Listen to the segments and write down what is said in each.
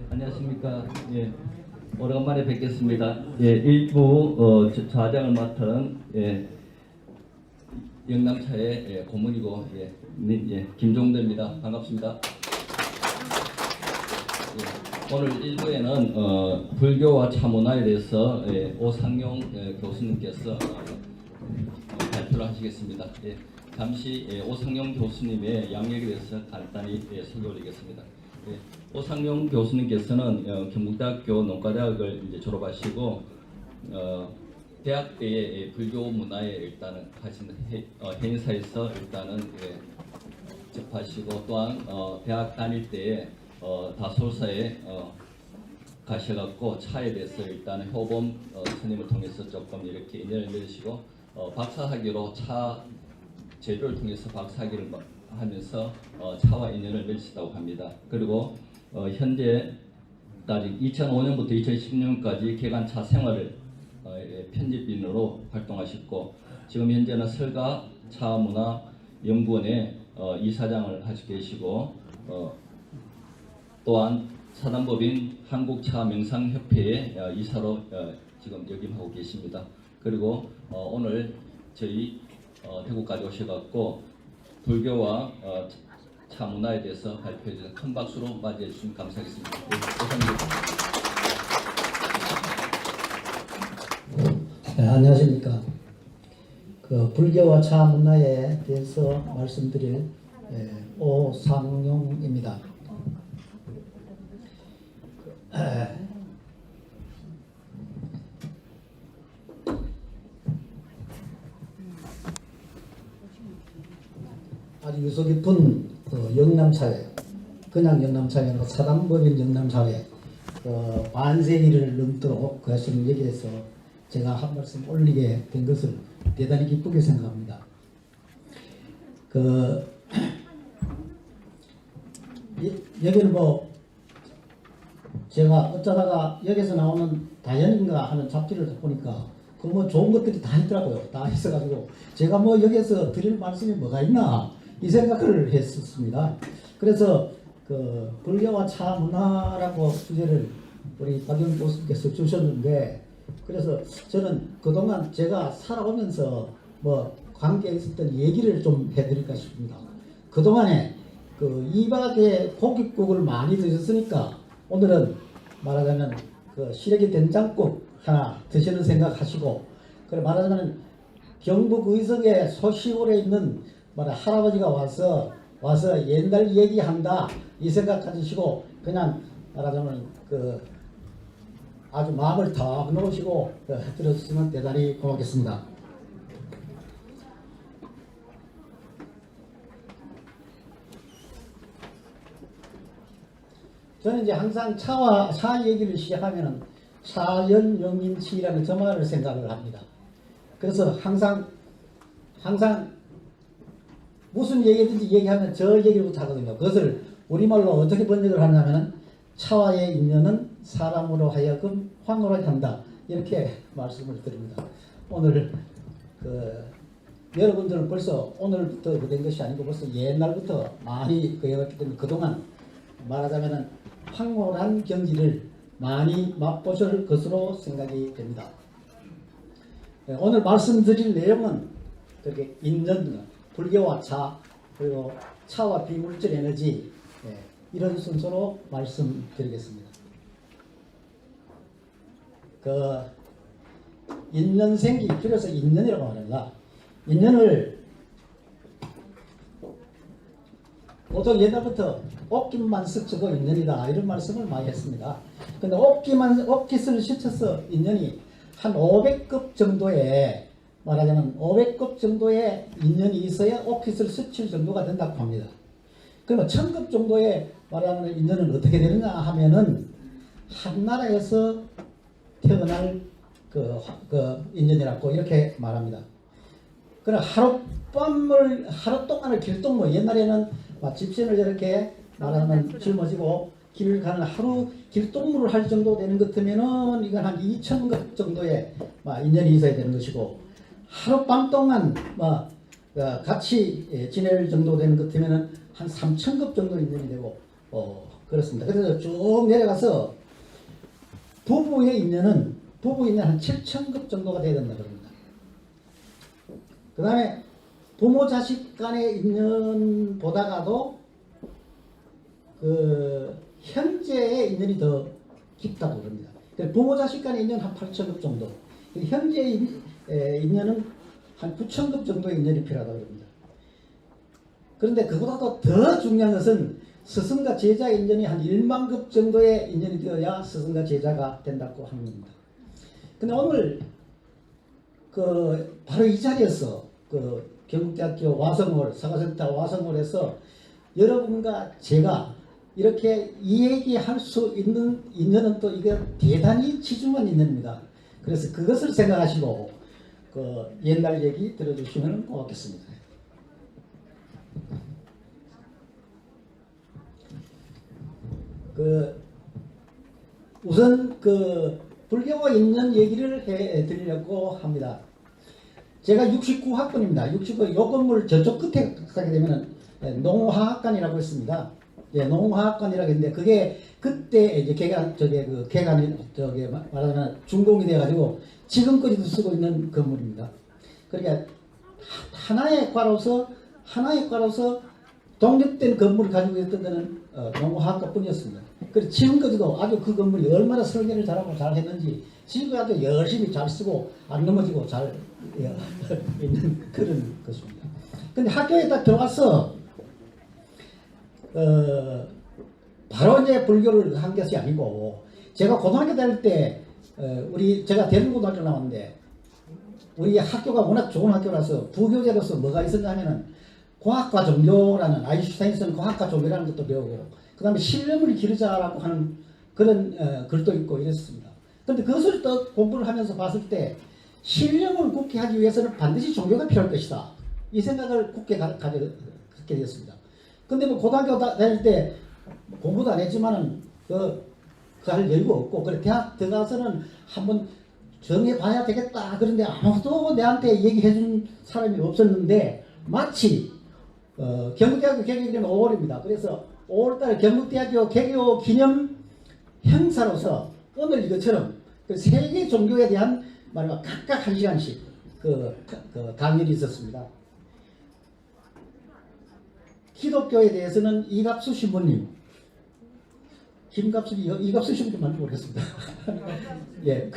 안녕하십니까. 예, 오래간만에 뵙겠습니다. 예, 일부 좌장을 맡은 영남차의 고문이고 김종대입니다. 반갑습니다. 오늘 일부에는 불교와 차문화에 대해서 오상용 교수님께서 발표를 하시겠습니다. 잠시 오상용 교수님의 양력에 대해서 간단히 설명드리겠습니다. 오상용 교수님께서는 경북대학교 농과대학을 이제 졸업하시고 대학 때의 불교 문화에 일단은 하신 해인사에서 일단은 접하시고 또한 대학 다닐 때에 다솔사에 가셔갖고 차에 대해서 일단은 효범 스님을 통해서 조금 이렇게 인연을 맺으시고 박사학위로 차 제도를 통해서 박사학위를 하면서 차와 인연을 맺으시다고 합니다. 그리고 현재까지 2005년부터 2010년까지 개간차 생활을 편집인으로 활동하셨고 지금 현재는 설가 차문화연구원의 이사장을 하시고 계시고 또한 사단법인 한국차명상협회의 이사로 지금 역임하고 계십니다. 그리고 오늘 저희 대구까지 오셔갖고 불교와 차문화에 대해서 발표해 주셔서 큰 박수로 맞이해 주시면 감사하겠습니다. 네, 안녕하십니까. 그 불교와 차문화에 대해서 말씀드릴 오상용입니다. 아주 유서 깊은 영남사회, 그냥 영남사회 아니고 사단법인 영남사회 반세기를 넘도록 그것을 여기에서 제가 한 말씀 올리게 된 것을 대단히 기쁘게 생각합니다. 여기는 뭐 제가 어쩌다가 여기서 나오는 다연인가 하는 잡지를 보니까 그 뭐 좋은 것들이 다 있더라고요. 다 있어가지고 제가 뭐 여기서 드릴 말씀이 뭐가 있나 이 생각을 했었습니다. 그래서 그 불교와 차문화라고 주제를 우리 박영 교수님께서 주셨는데 그래서 저는 그동안 제가 살아오면서 뭐 관계에 있었던 얘기를 좀 해드릴까 싶습니다. 그동안에 그 2박의 고깃국을 많이 드셨으니까 오늘은 말하자면 그 시래기 된장국 하나 드시는 생각하시고 그래 말하자면 경북 의석에 소시골에 있는 할아버지가 와서 옛날 얘기한다 이 생각 가지시고 그냥 말하자면 그 아주 마음을 탁 놓으시고 들어주시면 대단히 고맙겠습니다. 저는 이제 항상 차 얘기를 시작하면은 차연영인치라는 저 말을 생각을 합니다. 그래서 항상 무슨 얘기든지 얘기하면 저 얘기부터 하거든요. 그것을 우리말로 어떻게 번역을 하냐면은 차와의 인연은 사람으로 하여금 황홀하게 한다. 이렇게 말씀을 드립니다. 오늘 여러분들은 벌써 오늘부터 된 것이 아니고 벌써 옛날부터 많이 해왔기 때문에 그동안 말하자면은 황홀한 경지를 많이 맛보실 것으로 생각이 됩니다. 오늘 말씀드릴 내용은 그렇게 인연, 불교와 차, 그리고 차와 비물질 에너지 이런 순서로 말씀드리겠습니다. 인연생기, 줄여서 인연이라고 말합니다. 인연을 보통 옛날부터 옷깃만 스치고 인연이다 이런 말씀을 많이 했습니다. 근데 옷깃을 스쳐서 인연이 한 500급 정도의 말하자면 500급 정도의 인연이 있어야 옷깃을 스칠 정도가 된다고 합니다. 그러면 1000급 정도의 말하자면 인연은 어떻게 되느냐 하면은 한 나라에서 태어날 그 인연이라고 이렇게 말합니다. 그럼 하루 동안을 길동무 옛날에는 집신을 저렇게 말하면 짊어지고 길을 가는 하루 길동무를 할 정도 되는 것 같으면은 이건 한 2000급 정도의 인연이 있어야 되는 것이고 하룻밤 동안 같이 지낼 정도 되는 것 같으면은 한 3000급 정도 인연이 되고 그렇습니다. 그래서 쭉 내려가서 부부의 인연은 한 7,000급 정도가 돼야 된다 그럽니다. 그 다음에 부모 자식 간의 인연보다가도 그 형제의 인연이 더 깊다고 그럽니다. 부모 자식 간의 인연 한 8,000급 정도, 형제의 인연은 한 9,000급 정도의 인연이 필요하다고 그럽니다. 그런데 그보다도 더 중요한 것은 스승과 제자의 인연이 한 1만급 정도의 인연이 되어야 스승과 제자가 된다고 하는 겁니다. 근데 오늘 그 바로 이 자리에서 그 경북대학교 와성홀 사과센터 와성홀에서 여러분과 제가 이렇게 이 얘기할 수 있는 인연은 또 이게 대단히 치중한 인연입니다. 그래서 그것을 생각하시고 그 옛날 얘기 들어주시면 고맙겠습니다. 우선 불교와 인연 얘기를 해드리려고 합니다. 제가 69학번입니다. 69, 요 건물 저쪽 끝에 가게 되면은 농화학관이라고 있습니다. 예, 농화학관이라고 했는데 그게 그때 이제 개관이 말하자면 준공이 돼가지고 지금까지도 쓰고 있는 건물입니다. 그러니까 하나의 과로서 독립된 건물을 가지고 있던 데는 농화학과뿐이었습니다. 그래서 지금까지도 아주 그 건물이 얼마나 설계를 잘하고 잘했는지 지금까지도 열심히 잘 쓰고 안 넘어지고 잘 있는 그런 것입니다. 근데 학교에 딱 들어가서 바로 이제 불교를 한 것이 아니고 제가 고등학교 다닐 때 제가 대림고등학교 나왔는데 우리 학교가 워낙 좋은 학교라서 부교재로서 뭐가 있었냐 하면은 과학과 종교라는 아인슈타인은 과학과 종교라는 것도 배우고 그 다음에 신념을 기르자라고 하는 그런 글도 있고 이랬습니다. 그런데 그것을 또 공부를 하면서 봤을 때 신념을 굳게 하기 위해서는 반드시 종교가 필요할 것이다. 이 생각을 굳게 가지게 되었습니다. 근데 뭐 고등학교 다닐 때 공부도 안 했지만은 할 여유가 없고 그래 대학 들어가서는 한번 정해봐야 되겠다. 그런데 아무도 내한테 얘기해 준 사람이 없었는데 마치 경북대학교 개교기는 5월입니다. 그래서 5월달에 경북대학교 개교 기념 행사로서 오늘 이것처럼 세계 종교에 대한 말하면 각각 1시간씩 강연이 있었습니다. 기독교에 대해서는 이갑수 신부님, 이갑수 신부님 맞는지 모르겠습니다. 예,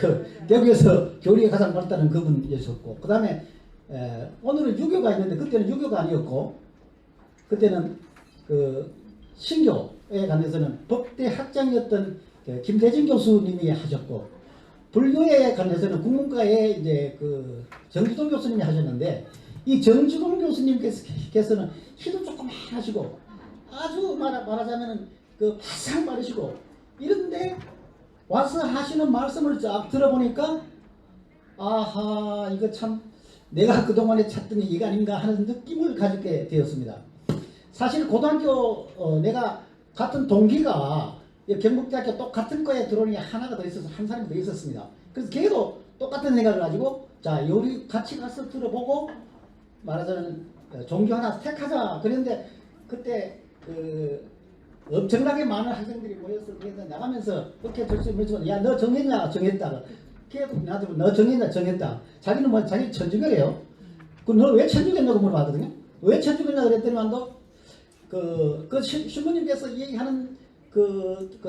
대구에서 교리가 가장 발달한 그분이셨고, 그 다음에 오늘은 유교가 있는데 그때는 유교가 아니었고, 그때는 신교에 관해서는 법대 학장이었던 김대진 교수님이 하셨고, 불교에 관해서는 국문과에 이제 정주동 교수님이 하셨는데, 이 정주동 교수님께서는 키도 조금 하시고 아주 말하자면 바싹 마르시고 이런데 와서 하시는 말씀을 쫙 들어보니까 아하 이거 참 내가 그동안에 찾던 얘기가 아닌가 하는 느낌을 가지게 되었습니다. 사실 고등학교 내가 같은 동기가 경북대학교 똑같은 과에 들어오니 하나가 더 있어서 한 사람이 더 있었습니다. 그래서 걔도 똑같은 생각을 가지고 자 우리 같이 가서 들어보고 말하자면 종교 하나 택하자 그랬는데 그때 엄청나게 많은 학생들이 모여서 그래서 나가면서 어떻게 될 수 있는 야 너 정했냐 정했다. 걔도 나한테 너 정했냐 정했다. 자기는 뭐 자기 천주교래요. 그럼 너 왜 천주교냐고 물어봤거든요. 왜 천주교냐 그랬더니만도 신부님께서 얘기하는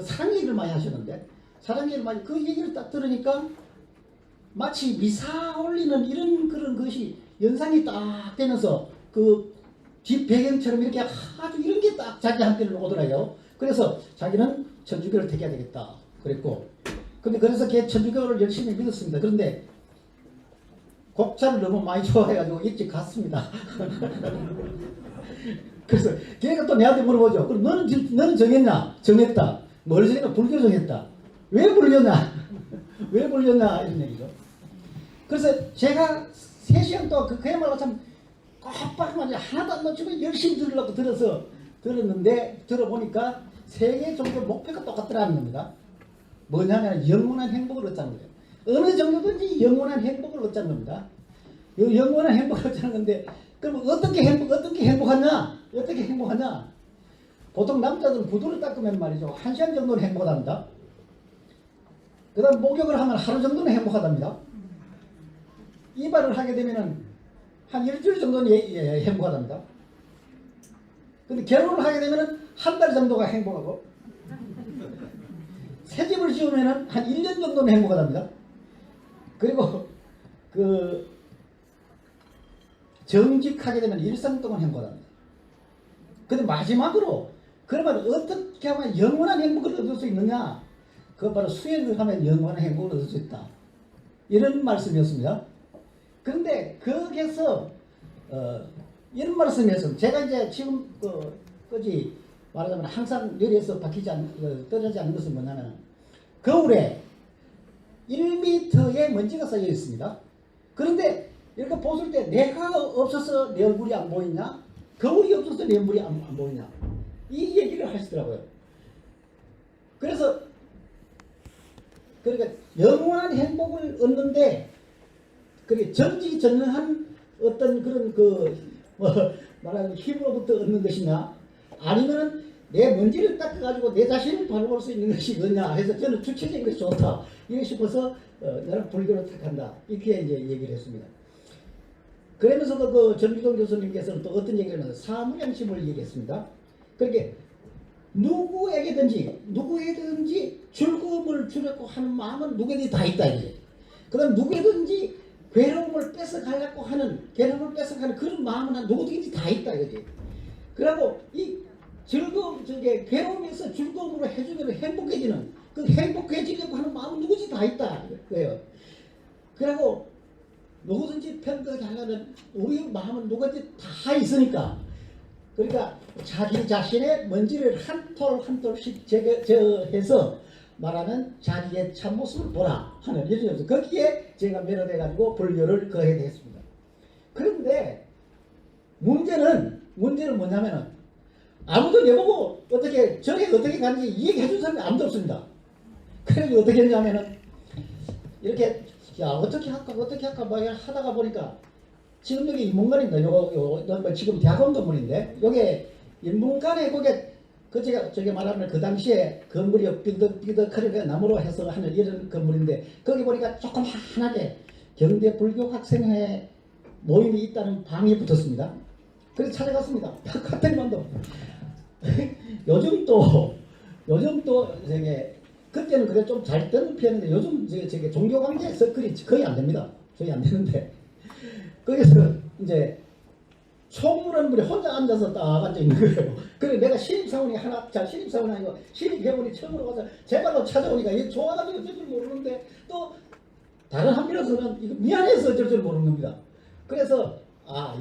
사랑 얘기를 많이 하셨는데 사랑 얘기를 많이 그 얘기를 딱 들으니까 마치 미사 올리는 이런 그런 것이 연상이 딱 되면서 뒷 배경처럼 이렇게 아주 이런 게 딱 자기한테는 오더라요. 그래서 자기는 천주교를 택해야 되겠다 그랬고 그래서 걔 천주교를 열심히 믿었습니다. 그런데 곡차를 너무 많이 좋아해가지고 일찍 갔습니다. 그래서 걔가 또 내한테 물어보죠. 그럼 너는 정했냐? 정했다. 뭘 정했나? 불교 정했다. 왜 불교냐? 왜 불교냐? 이런 얘기죠. 그래서 제가 3시간 동안 그야말로 참 깜빡 하나도 안 놓치고 열심히 들으려고 들었는데 들어보니까 세계 종교 목표가 똑같더라는 겁니다. 뭐냐면 영원한 행복을 얻자는 거예요. 어느 종교든지 영원한 행복을 얻자는 겁니다. 영원한 행복을 얻자는 건데 그럼 어떻게 행복하냐? 보통 남자들은 구두를 닦으면 말이죠 1시간 정도는 행복하답니다. 그 다음 목욕을 하면 하루 정도는 행복하답니다. 이발을 하게 되면 한 일주일 정도는 행복하답니다. 근데 결혼을 하게 되면 한 달 정도가 행복하고 새 집을 지으면 한 1년 정도는 행복하답니다. 그리고 그 정직하게 되면 일생 동안 행복합니다. 근데 마지막으로 그러면 어떻게 하면 영원한 행복을 얻을 수 있느냐? 그것 바로 수행을 하면 영원한 행복을 얻을 수 있다. 이런 말씀이었습니다. 그런데 거기에서 이런 말씀이었습니다. 제가 이제 지금 거지 말하자면 항상 열에서 떨어지지 않는 것은 뭐냐면 거울에 1m의 먼지가 쌓여 있습니다. 그런데 이렇게 보실 때 내가 없어서 내 얼굴이 안 보이냐? 거울이 없어서 내 얼굴이 안 보이냐? 이 얘기를 하시더라고요. 그래서 그러니까 영원한 행복을 얻는데 그게 전지전능한 어떤 그런 말하자면 힘으로부터 얻는 것이냐 아니면 내 먼지를 닦아가지고 내 자신을 바라볼 수 있는 것이 뭐냐 해서 저는 주체적인 것이 좋다 이렇게 싶어서 나는 불교를 택한다 이렇게 이제 얘기를 했습니다. 그러면서도 그 전주동 교수님께서는 또 어떤 얘기를 하면 사무량심을 얘기했습니다. 그렇게 누구에게든지 즐거움을 주려고 하는 마음은 누구에게 다 있다 이게. 그다음 누구에든지 괴로움을 뺏어가려고 하는 그런 마음은 누구든지 다 있다 이거지. 그리고 이 즐거움 괴로움에서 즐거움으로 해주면 행복해지는 그 행복해지려고 하는 마음은 누구든지 다 있다 그래요. 그리고 누구든지 편하게 하려면 우리 마음은 누구든지 다 있으니까 그러니까 자기 자신의 먼지를 한 톨 한 톨씩 제거해서 말하는 자기의 참모습을 보라 하는 예전에서 거기에 제가 매료돼 가지고 불교를 거하게 됐습니다. 그런데 문제는 뭐냐면은 아무도 내보고 어떻게 절에 어떻게 가는지 이야기해 준 사람이 아무도 없습니다. 그래서 어떻게 했냐면은 이렇게 야 어떻게 할까 막 하다가 보니까 지금 여기 인문관입니다. 요거 지금 대학원 건물인데 요게 인문관에 거기에 저게 말하면 그 당시에 건물이 삐덕삐덕하게 나무로 해서 하는 이런 건물인데 거기 보니까 조금 환하게 경대 불교 학생회 모임이 있다는 방이 붙었습니다. 그래서 찾아갔습니다. 갔더니만도 요즘 또 저게 그때는 그래 좀 잘 되는 편인데 요즘 저게 종교 관계 서클이 거의 안 됩니다. 거의 안 되는데 거기서 이제 총무라는 분이 혼자 앉아서 딱 앉아 있는 거예요. 그래 내가 신입사원이 신입사원 아니고 신입회원이 처음으로 가서 제 발로 찾아오니까 이게 좋아가지고 어쩔 줄 모르는데 또 다른 한편으로서는 이거 미안해서 어쩔 줄 모르는 겁니다. 그래서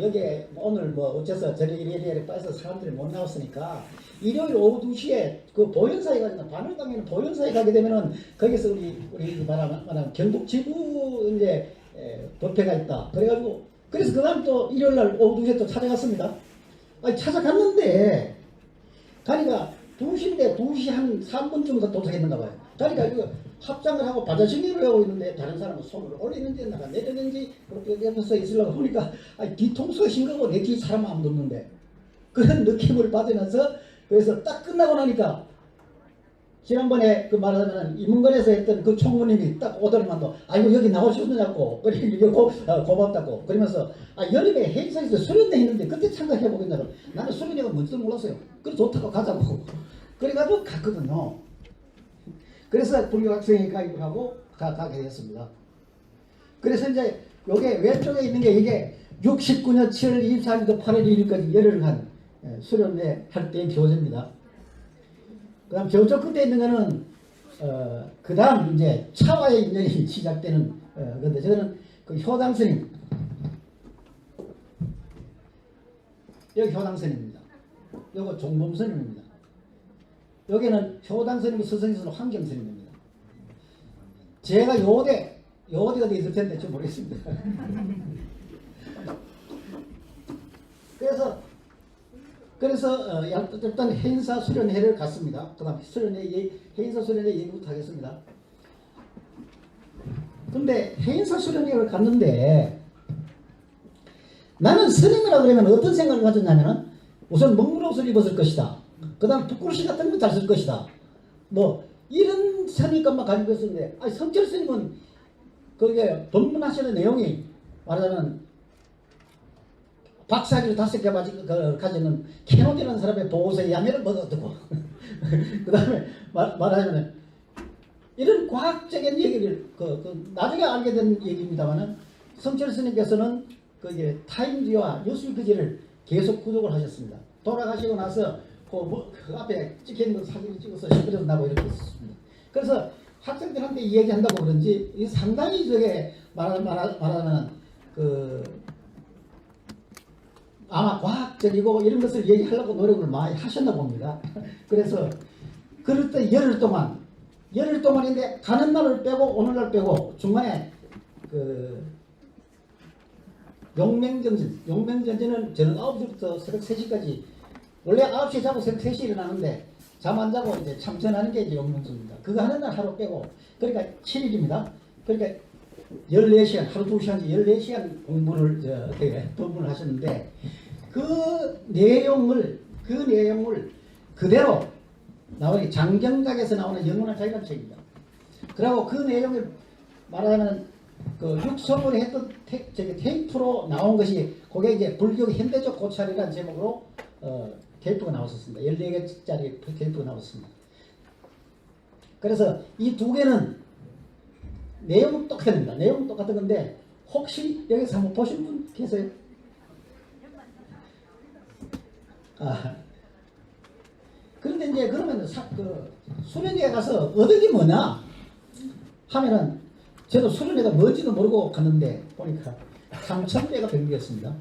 여기에 오늘 어째서 저리 이리저리 빠져서 사람들이 못 나왔으니까 일요일 오후 2시에 그 보현사에 가잖아. 바늘강에는 보현사에 가게 되면은 거기서 우리 말하면 경북 지부 이제 법회가 있다. 그래가지고 그래서 그 다음 또 일요일날 오후 2시에 또 찾아갔습니다. 찾아갔는데 가니까 2시인데 2시 한 3분쯤 더 도착했는가 봐요. 그러니까 이거 합장을 하고 바자식리를 하고 있는데 다른 사람은 손을 올리는지 나가 내리는지 그렇게 옆에서 있으려고 보니까 뒤통수가 싱거고 내 뒤에 사람 아무도 없는데 그런 느낌을 받으면서 그래서 딱 끝나고 나니까 지난번에 그 말하자면 인문관에서 했던 그 총무님이 딱 오더니만도 아이고 여기 나오셨느냐고 고맙다고 그러면서 여름에 행사에서 수련회 했는데 그때 참가해 보겠냐고 나는 수련회가 뭔지도 몰랐어요. 그래서 좋다고 가자고 그래가지고 갔거든요. 그래서 불교학생회 가입을 하고 가게 됐습니다. 그래서 이제 요게 왼쪽에 있는 게 이게 69년 7월 24일부터 8월 2일까지 열흘간 수련회 할 때의 교재입니다. 그 다음 저쪽 끝에 있는 거는 그 다음 이제 차와의 인연이 시작되는 건데 저는 그 효당스님 여기 효당스님입니다. 요거 종범스님입니다. 여기는 효당스님 스승이서는 황경스님입니다. 제가 요대 어디 있을 텐데 좀 모르겠습니다. 그래서 일단 행사 수련회를 갔습니다. 그 다음 행사 수련회 얘기부터 하겠습니다. 근데 행사 수련회를 갔는데 나는 스님이라 그러면 어떤 생각을 가졌냐면 우선 먹물 옷을 입었을 것이다. 그 다음 북구르시 같은 건 잘 쓸 것이다. 뭐 이런 선입관만 가지고 있었는데 아니 성철 스님은 그게 법문하시는 내용이 말하자면 박사기를 5개 가지는 캐논이라는 사람의 보고서에 야매를 먹어두고 그 다음에 말하자면 이런 과학적인 얘기를 나중에 알게 된 얘기입니다만은 성철 스님께서는 그게 타임지와 뉴스위크지를 계속 구독을 하셨습니다. 돌아가시고 나서 그 앞에 찍혀있는 사진을 찍어서 시끄러져 나고 이렇게 했습니다. 그래서 학생들한테 이 얘기한다고 그런지 이 상당히 저게 말하자면 아마 과학적이고 이런 것을 얘기하려고 노력을 많이 하셨나 봅니다. 그래서 그럴 때 열흘 동안인데 가는 날을 빼고 오는 날 빼고 중간에 용맹전진은 저는 9시부터 새벽 3시까지 원래 9시에 자고 새벽 3시에 일어나는데 잠 안 자고 이제 참선하는 게 이제 용맹전입니다. 그거 하는 날 하루 빼고 그러니까 7일입니다. 그러니까 14시간 하루 2시간씩 14시간 공부를 법문을 하셨는데 그 내용을 그대로 나오는 장경각에서 나오는 영원한 자유란 책입니다. 그리고 그 내용을 말하자면 그 육성을 했던 테이프로 나온 것이 그게 이제 불교 현대적 고찰이라는 제목으로 테이프가 나왔었습니다. 14개짜리 테이프가 나왔습니다. 그래서 이 두 개는 내용은 똑같습니다. 내용은 똑같은 건데 혹시 여기서 한번 보신 분 계세요? 그런데 이제 그러면 수련회에 가서 얻은 게 뭐냐 하면은 저도 수련회가 뭔지도 모르고 갔는데 보니까 3,000배가 변경했습니다.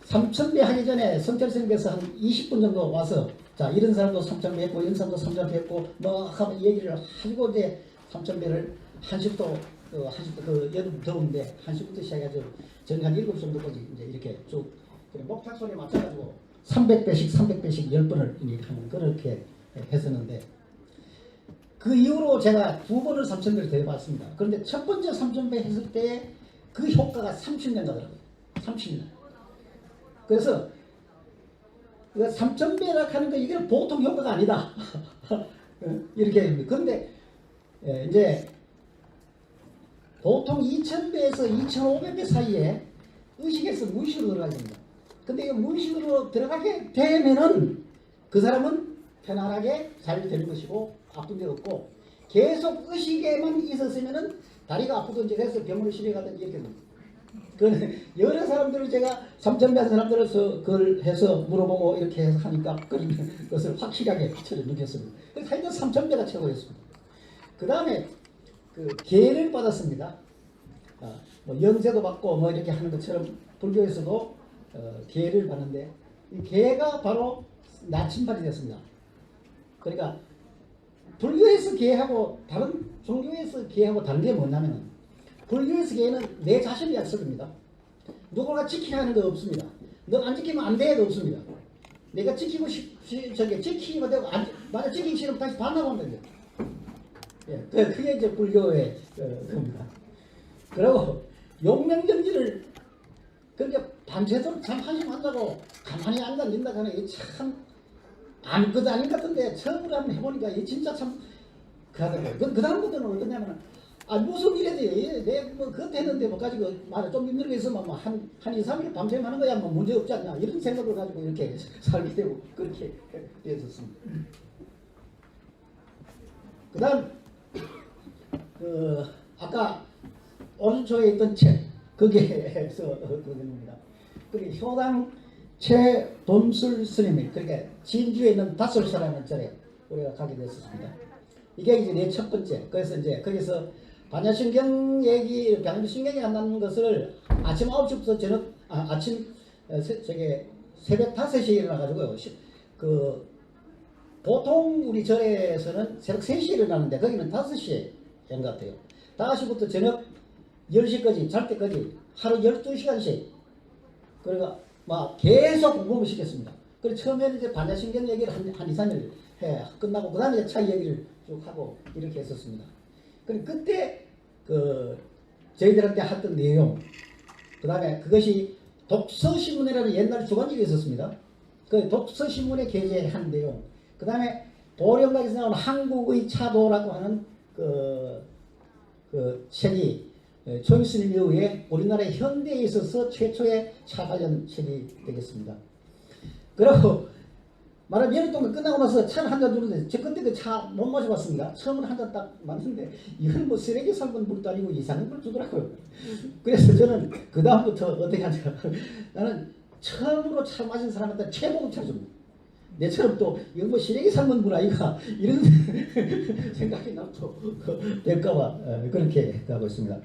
3,000배 하기 전에 성철 스님께서 한 20분 정도 와서 자 이런 사람도 3,000배 했고 이런 사람도 3,000배 했고 뭐 하면 얘기를 하고 이제 3,000배를 1시부터 여름 더운데 1시부터 시작해가지고 저는 한 7시 정도까지 이제 이렇게 쭉 목탁소리에 맞춰가지고 300배씩 10번을 이렇게 하면 그렇게 했었는데 그 이후로 제가 2번을 3,000배를 대봤습니다. 그런데 첫 번째 3,000배 했을 때 그 효과가 30년 가더라고요. 30년. 그래서 3,000배라 하는 거 이게 보통 효과가 아니다. 이렇게. 그런데 이제 보통 2,000배에서 2,500배 사이에 의식에서 무의식으로 들어가게 됩니다. 근데 이 무의식으로 들어가게 되면은 그 사람은 편안하게 잘 되는 것이고 아픈 데 없고 계속 의식에만 있었으면은 다리가 아프든지 해서 병원을 실려가든지 이렇게 됩니다. 그 여러 사람들을 제가 3,000배 한 사람들을 그걸 해서 물어보고 이렇게 해서 하니까 그런 것을 확실하게 저를 느꼈습니다. 그래서 하여튼 3,000배가 최고였습니다. 그 다음에 계를 받았습니다. 뭐 영세도 받고 뭐 이렇게 하는 것처럼 불교에서도 계를 받는데 이 계가 바로 나침반이 됐습니다. 그러니까 불교에서 계하고 다른 종교에서 계하고 다른 게 뭐냐면 불교에서 계는 내 자신의 약속입니다. 누구가 지키려 하는 거 없습니다. 너 안 지키면 안 돼도 없습니다. 내가 지키고 지키면 되고 만약 지키기 싫으면 다시 반납하면 돼요. 예, 그게 이제 불교의 겁니다. 그리고 용맹정지를 그렇게 밤새도록 참 한심한다고 가만히 앉아있다 하는 게 참 아무것도 아닌 것 같은데 처음으로 한번 해보니까 이게 진짜 참 그하더라고요. 그 다음부터는 어떠냐면 무슨 일이지 내뭐 그것도 했는데 뭐 가지고 말을 좀 힘든 게 있으면 뭐 한 2, 3일 밤샘 하는 거야 뭐 문제 없지 않냐 이런 생각을 가지고 이렇게 살게 되고 그렇게 되었습니다. 그 다음 아까 오른쪽에 있던 책 거기에서 그겁니다. 그게 효당 최범술 스님이 그러니까 진주에 있는 다솔사라는 절에 우리가 가게 됐었습니다. 이게 이제 내 첫 번째. 그래서 이제 거기서 반야신경 얘기, 반야신경이 안 나는 것을 아침 9시부터 새벽 5시에 일어나가지고요. 보통 우리 절에서는 새벽 3시에 일어나는데 거기는 5시에 된 것 같아요. 5시부터 저녁 10시까지 잘 때까지 하루 12시간씩 그러니까 막 계속 공부를 시켰습니다. 그래서 처음에는 이제 반야신경 얘기를 한 2, 3일 해 끝나고 그 다음에 차 얘기를 쭉 하고 이렇게 했었습니다. 그때 저희들한테 했던 내용 그 다음에 그것이 독서신문이라는 옛날 주간지가 있었습니다. 그 독서신문에 게재한 내용, 그 다음에 도령각에서 나온 한국의 차도라고 하는 그 책이 조익순 이후에 우리나라의 현대에 있어서 최초의 차 관련 책이 되겠습니다. 그리고 말하면 여름 동안 끝나고 나서 차를 한 잔 주는데 저 그때도 차 못 마셔봤습니다. 처음으로 한 잔 딱 마셨는데 이건 뭐 쓰레기 삶은 물도 아니고 이상한 걸 주더라고요. 그래서 저는 그 다음부터 어떻게 하냐, 나는 처음으로 차 마신 사람한테 최고급 차 줍니다. 내처럼 또 이거 뭐 쓰레기 삶은 물 아이가 이런 생각이 나도 될까봐 그렇게 하고 있습니다.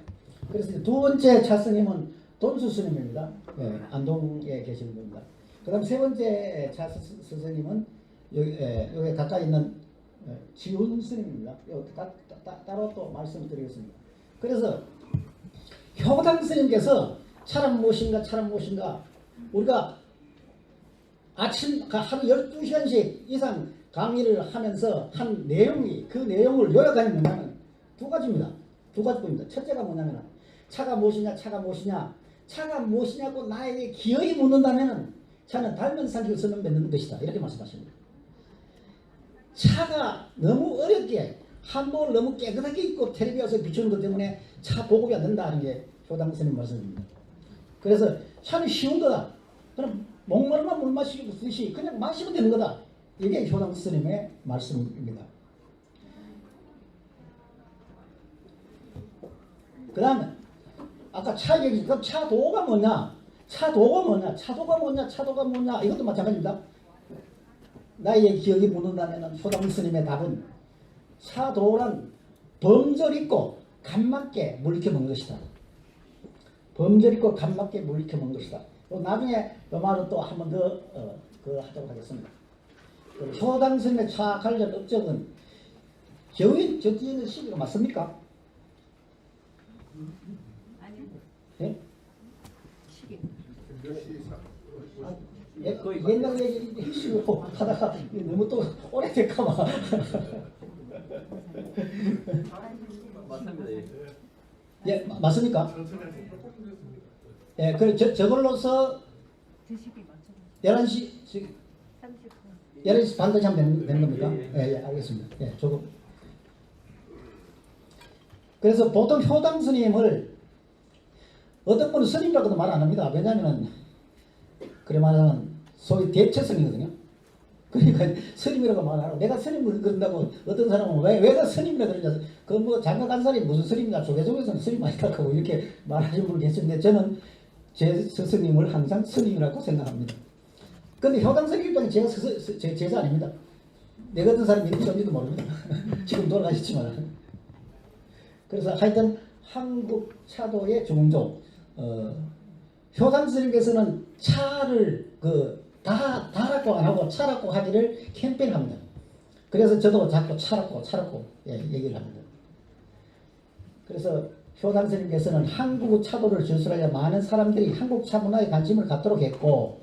그래서 두 번째 차 스님은 돈수 스님입니다. 안동에 계시는 분입니다. 그 다음 세 번째 차 스님은 여기 가까이 있는 지훈 스님입니다. 따로 또 말씀드리겠습니다. 그래서 효당 스님께서 차람 무엇인가 우리가 아침 하루 12시간씩 이상 강의를 하면서 한 내용이, 그 내용을 요약하는 뭐냐면 두 가지입니다. 두 가지입니다. 첫째가 뭐냐면 차가 무엇이냐, 차가 무엇이냐고 나에게 기어이 묻는다면 차는 닮은 산길 선을 맺는 것이다, 이렇게 말씀하십니다. 차가 너무 어렵게 한복을 너무 깨끗하게 입고 텔레비에 와서 비추는 것 때문에 차 보급이 안 된다는 게 효당 스님 말씀입니다. 그래서 차는 쉬운 거다. 그럼 목마르면 물 마시듯이 그냥 마시면 되는 거다. 이게 효당 스님의 말씀입니다. 그 다음에 아까 차 얘기, 그럼 차도가 뭐냐? 차도가 뭐냐? 이것도 마찬가지입니다. 나의 기억이 묻는다면 효당 스님의 답은 차도란 범절 있고 간맞게 물리켜 먹는 것이다. 범절 있고 간맞게 물리켜 먹는 것이다. 나중에 그 말은 또 한 번 더 하도록 하겠습니다. 효당 스님의 차 관련 업적은 적지는 시기가 맞습니까? 아니요. 예? 시기. 옛날 얘기 해주시고 하다가 너무 또 오래될까봐. 맞습니다. 예. 예, 맞습니까? 예, 그래 저걸로서 드시기 맞죠? 11시 30분. 11시 반까지 하면 되는 겁니까? 예, 알겠습니다. 예, 조금. 그래서 보통 효당 스님을 어떤 분은 스님이라고도 말 안 합니다. 왜냐하면 그래 말하면 소위 대체 스님이거든요. 그러니까 스님이라고 말하고, 내가 스님을 그런다고 어떤 사람은 왜가 스님이라 그러냐, 그 뭐 장가 간 사람이 무슨 스님이냐, 조계종에서는 스님 아니라고 이렇게 말하시는 분이 계시는데 저는 제 스승님을 항상 스님이라고 생각합니다. 근데 효당 스님 입장에 제가 제 제자 아닙니다. 내 같은 사람이 있는지도 모릅니다. 지금 돌아가셨지만. 그래서 하여튼 한국 차도의 종종 효당 스님께서는 차를 다라고 안 하고 차라고 하기를 캠페인합니다. 그래서 저도 자꾸 차라고 얘기를 합니다. 그래서 효당 스님께서는 한국 차도를 전수하여 많은 사람들이 한국 차 문화에 관심을 갖도록 했고,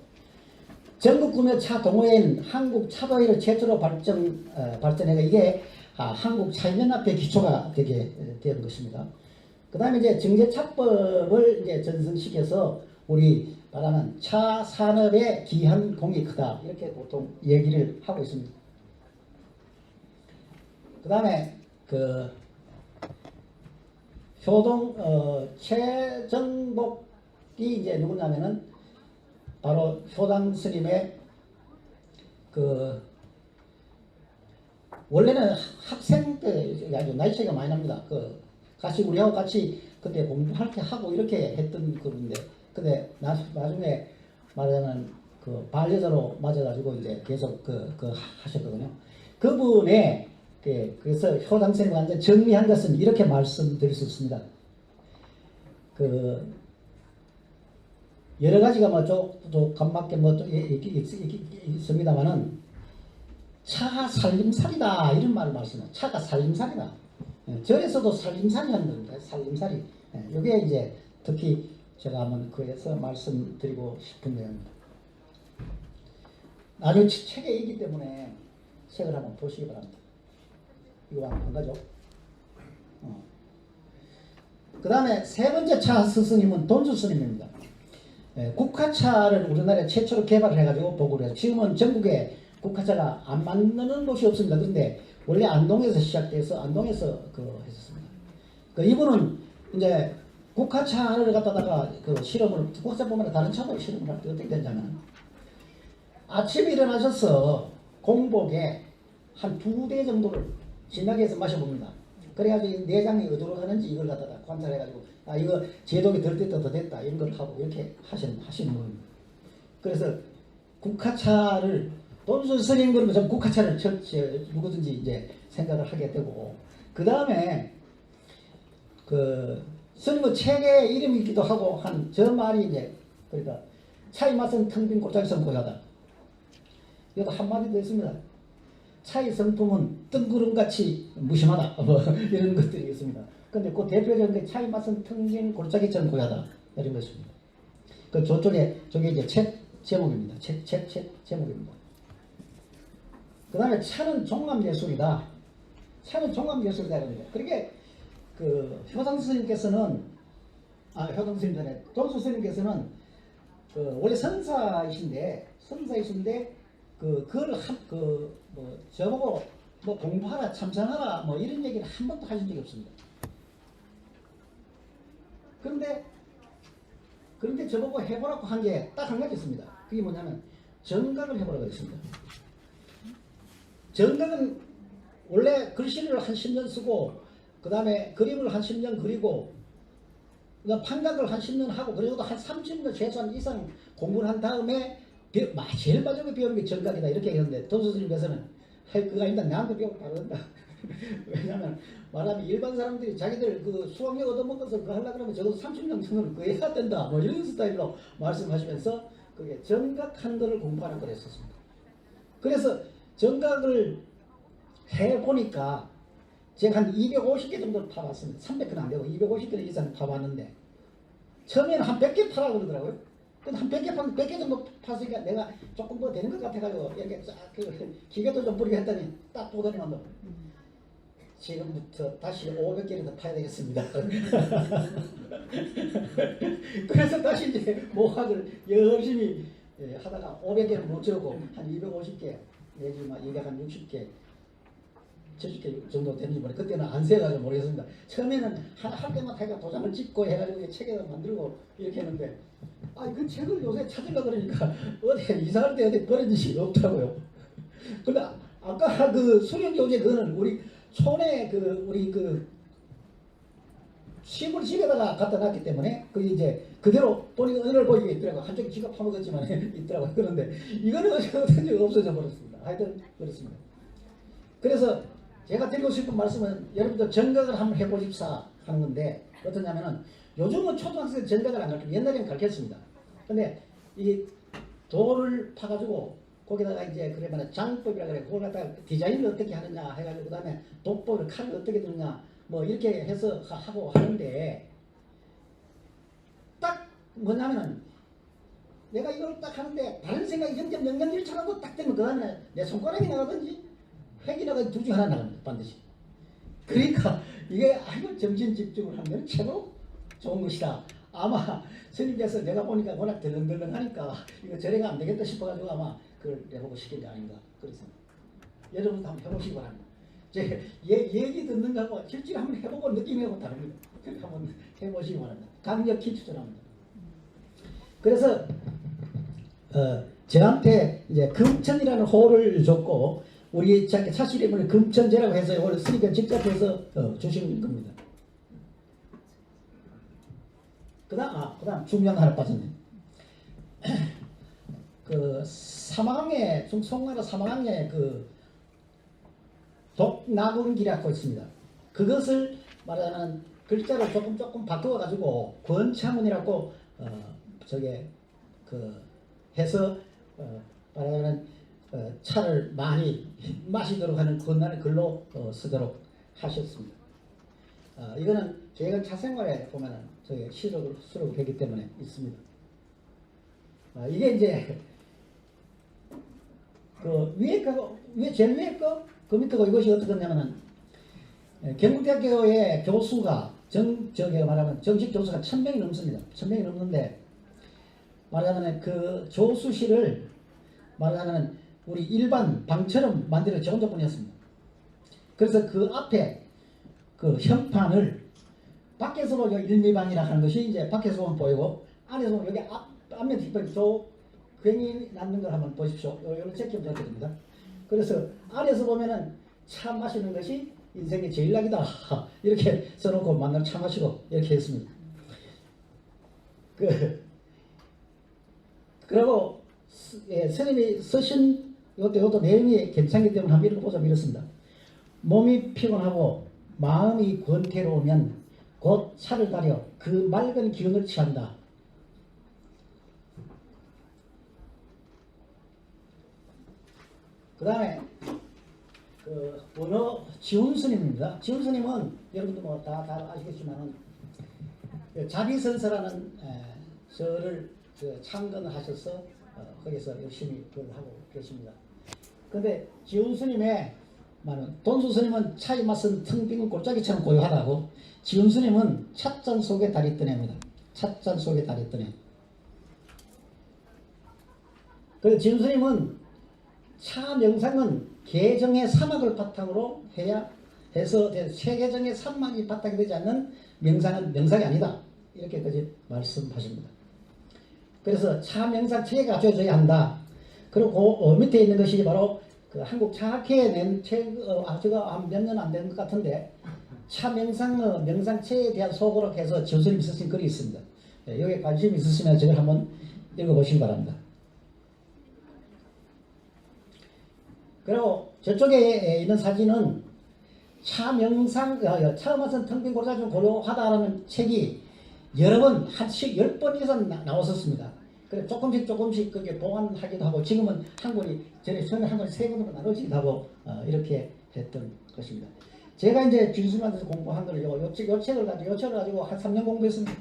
전국 구매 차 동호회인 한국 차도회를 최초로 발전해가 이게 한국 차연합회 기초가 되게 된 것입니다. 그 다음에 이제 정제차법을 이제 전승시켜서 우리 말하는 차 산업의 기한 공이 크다, 이렇게 보통 얘기를 하고 있습니다. 그 다음에 효동 최정복이 이제 누구냐면은 바로 효당 스님의 원래는 학생 때 아주 나이 차이가 많이 납니다. 같이 우리하고 같이 그때 공부할 때 하고 이렇게 했던 건데, 근데 나중에 말하자면 반려자로 맞아가지고 이제 계속 하셨거든요. 그분의 그래서 효당 스님이 완전 정리한 것은 이렇게 말씀드릴 수 있습니다. 여러 가지가 또 간맞게 있습니다만은 차가 살림살이다, 이런 말을 말씀해요. 차가 살림살이다. 절에서도 살림살이 하는 겁니다. 살림살이. 이게 이제 특히 제가 한번 그래서 말씀드리고 싶은 내용입니다. 나중에 책에 있기 때문에 책을 한번 보시기 바랍니다. 이거 한 가죠. 그 다음에 세 번째 차 스승님은 돈수 스님입니다. 국화차를 우리나라에 최초로 개발을 해가지고 보고를 해서 지금은 전국에 국화차가 안 만드는 곳이 없습니다. 그런데 원래 안동에서 시작돼서 안동에서 했었습니다. 이분은 이제 국화차를 갖다가 실험을 국화차뿐만 아니라 다른 차도 실험을 할 때 어떻게 되냐면 아침에 일어나셔서 공복에 한 2대 정도를 진하게 해서 마셔봅니다. 그래가지고 이 내장이 어디로 가는지 이걸 갖다가 관찰해가지고 이거 제독이 덜 됐다 더 됐다 이런 걸 하고 이렇게 하시는 겁니다. 그래서 국화차를 돈수 스님 그러면 전 국화차를 누구든지 이제 생각을 하게 되고 그 다음에 스님의 책의 이름이기도 하고 한 저 말이 이제 그러니까 차의 맛은 텅 빈 골짜기 성고하다. 여기도 한마디 더 있습니다. 차의 성품은 뜬구름같이 무심하다. 뭐 이런 것들이 있습니다. 근데 그 대표적인 게 차의 맛은 텅 빈 골짜기처럼 고야다. 이런 것입니다. 저게 이제 책 제목입니다. 책 제목입니다. 그 다음에 차는 종합예술이다. 차는 종합예술이다. 그러게 효당 스님께서는 효당 스님 전에 돈수 스님께서는 원래 선사이신데 그걸 저보고 뭐 공부하라 참선하라 뭐 이런 얘기를 한 번도 하신 적이 없습니다. 그런데 저보고 해보라고 한 게 딱 한 가지 있습니다. 그게 뭐냐면 정각을 해보라고 했습니다. 정각은 원래 글씨를 한 10년 쓰고 그 다음에 그림을 한 10년 그리고 그다음 판각을 한 10년 하고 그래도 한 30년 최소한 이상 공부를 한 다음에 제일 마지막에 배우는 게 정각이다 이렇게 얘기했는데 돈수스님께서는 그거 아니다 나한테 배우고 바로 된다. 왜냐하면 말하면 일반 사람들이 자기들 수학력 얻어먹어서 그거 하려고 그러면 적어도 30년 정도는 그거 해야 된다 뭐 이런 스타일로 말씀하시면서 그게 정각하는 거를 공부하는 걸 했었습니다. 그래서 정각을 해보니까 제가 한 250개 정도를 파봤습니다. 300개는 안 되고 250개 이상 파봤는데 처음에는 한 100개 파라고 그러더라고요. 근데 한 100개 정도 팠으니까 내가 조금 더 되는 것 같아가지고 이렇게 쫙 기계도 좀 부리게 했더니 딱 보더니만 뭐 지금부터 다시 500개를 더 파야 되겠습니다. 그래서 다시 이제 모학을 열심히 하다가 500개를 못 채우고 한 250개 내지 막 이게 한 60개 70개 정도 되는지 모르겠어요. 그때는 안 세가지고 모르겠습니다. 처음에는 할 때마다 해가 도장을 찍고 해가지고 책에다 만들고 이렇게 했는데 그 책을 요새 찾으려고 그러니까 어디 이사할 때 어디 버려진 적이 없더라고요. 근데 아까 수령교재 그거는 우리 촌에 우리 시골 집에다가 갖다 놨기 때문에 이제 그대로 보니까 은을 보이게 있더라고요. 한쪽이 지가 파먹었지만 있더라고요. 그런데 이거는 어떻게 없어져 버렸습니다. 하여튼 그렇습니다. 그래서 제가 드리고 싶은 말씀은 여러분들 정각을 한번 해보십사 하는 건데 어떠냐면은 요즘은 초등학생 정각을 안 가르치고 옛날에는 가르쳤습니다. 근데 이 돌을 파가지고 거기다가 이제 그러면 장법이라 그래. 그걸 갖다가 디자인을 어떻게 하느냐 해가지고 그 다음에 독법을 칼을 어떻게 드느냐 뭐 이렇게 해서 하고 하는데 딱 뭐냐면은 내가 이걸 딱 하는데 다른 생각이 0.001초라도 딱 되면 그 다음에 내 손가락이 나가든지 획이 나가든지 둘 중 하나 나갑니다. 반드시. 그러니까 이게 정신 집중을 하면 최고 좋은 것이다. 아마 스님께서 내가 보니까 워낙 덜렁덜렁하니까 이거 저래가 안 되겠다 싶어가지고 아마 그걸 해보고 싶은 게 아닌가 그렇습니다. 여러분도 한번 해보시기 바랍니다. 제 얘기 듣는 거하고 실제로 한번 해보고 느낌하고 다릅니다. 한번 해보시기 바랍니다. 강력히 추천합니다. 그래서 저한테 이제 금천이라는 호를 줬고 우리 차씨 이름을 금천제라고 해서 오늘 스님께 직접 해서 주신 겁니다. 그 다음 중요한 거 하나 빠졌네. 사망에 송나라 사망에 독나군기라고 있습니다. 그것을 말하는 글자를 조금 바꿔 가지고 권창운이라고 해서 말하는 차를 많이 마시도록 하는 권한을 글로 쓰도록 하셨습니다. 이거는 저희가 차생활에 보면은 저희 시록을 수록되기 때문에 있습니다. 이게 이제 제일 위에 그 밑에가 이것이 어떻게 되냐면은 경북대학교의 교수가 저게 말하면 정식 교수가 1000명이 넘습니다. 1000명이 넘는데 말하자면 그 조수실을 말하자면 우리 일반 방처럼 만들어 저 혼자뿐이었습니다. 그래서 그 앞에 그 현판을 밖에서 보면 일미방이라 하는 것이 이제 밖에서 보면 보이고 안에서 보면 여기 앞면 뒷면 저 괜히 남는 걸 한번 보십시오. 이런 체크좀 드립니다. 그래서 안에서 보면은 차 마시는 것이 인생의 제일 낙이다 이렇게 써놓고 만날 차 마시고 이렇게 했습니다. 그리고 스님이 쓰신 이것도 내용이 괜찮기 때문에 한번 읽어보자면 이렇습니다. 몸이 피곤하고 마음이 권태로우면 곧 차를 가려 그 맑은 기운을 취한다. 그 다음에 그 원어 지훈 스님입니다. 지훈 스님은 여러분도 뭐 다 아시겠지만은 자비선서라는 저를 창건을 하셔서 거기서 열심히 그걸 하고 계십니다. 근데 지훈 스님의 돈수 스님은 차에 맞선 텅 빈 골짜기처럼 고요하다고, 지훈 스님은 찻잔 속에 달이 떠냅니다. 찻잔 속에 달이 떠내. 그래서 지훈 스님은 차 명상은 개정의 사막을 바탕으로 해서 세계정의 산막이 바탕이 되지 않는 명상은 명상이 아니다. 이렇게까지 말씀하십니다. 그래서 차 명상 책에 갖춰져야 한다. 그리고 밑에 있는 것이 바로 그 한국 차학회에 낸 책, 제가 한 몇 년 안 된 것 같은데 차 명상체에 대한 소고록 해서 지훈스님이 쓰신 글이 있습니다. 여기에 관심이 있으시면 저걸 한번 읽어보시기 바랍니다. 그리고 저쪽에 있는 사진은 차 명상, 처음 와서 텅 빈 골짜기 좀 고요하다라는 책이 여러 번, 한 10번 이상 나왔었습니다. 그래 조금씩 그게 보완하기도 하고, 지금은 한 권이, 전에 한 권이 3권으로 나눠지기도 하고, 이렇게 했던 것입니다. 제가 이제 준수님한테서 공부한 걸 요 책을 가지고 한 3년 공부했습니다.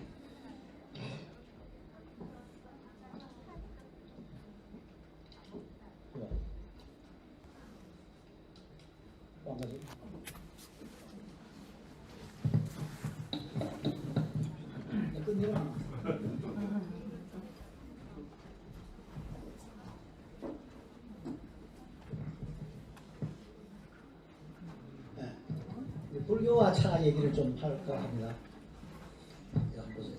불교와 차 얘기를 좀 할까 합니다. 한번 보세요.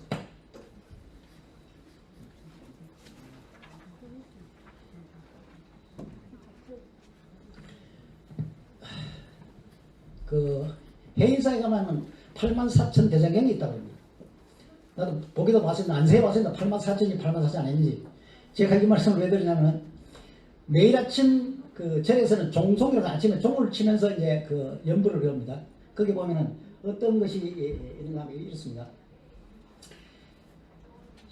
그 해인사에 가면 84,000 대장경이 있다고 합니다. 나도 보기도 봤습니다. 안세에 봤습니다. 84,000이 84,000 아닌지. 제가 이 말씀을 왜 드리냐면, 매일 아침 그 절에서는 종송이라고 아침에 종을 치면서 이제 그 연부를 배웁니다. 거기 보면은 어떤 것이 있는가 하면 이렇습니다.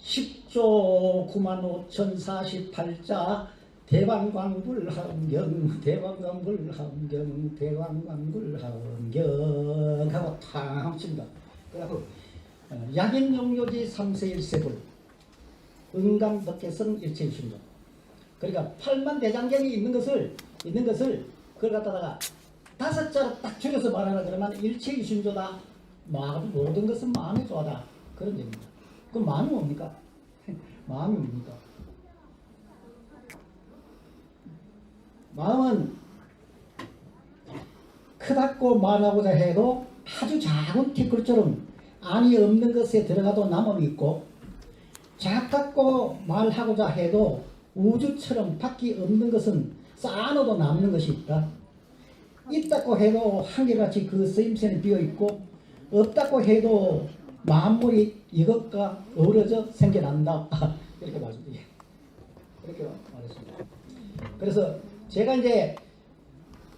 10조 95,048자 대왕광불하은경 하고 탕 합칩니다. 그리고 약인용요지 3세 1세불 은감덕계성 일체이신도, 그러니까 8만 대장경이 있는 것을 그걸 갖다가 5자로 딱 줄여서 말하라 그러면 일체이신조다. 모든 것은 마음이 좋아다. 그런 얘기입니다. 그럼 마음이 뭡니까? 마음이 뭡니까? 마음은 크다고 말하고자 해도 아주 작은 티끌처럼 안이 없는 것에 들어가도 남음이 있고, 작다고 말하고자 해도 우주처럼 밖이 없는 것은 쌓아놓아도 남는 것이 있다. 있다고 해도 한결같이 그 쓰임새는 비어있고, 없다고 해도 만물이 이것과 어우러져 생겨난다. 이렇게 말씀드려요. 이렇게 말했습니다. 그래서 제가 이제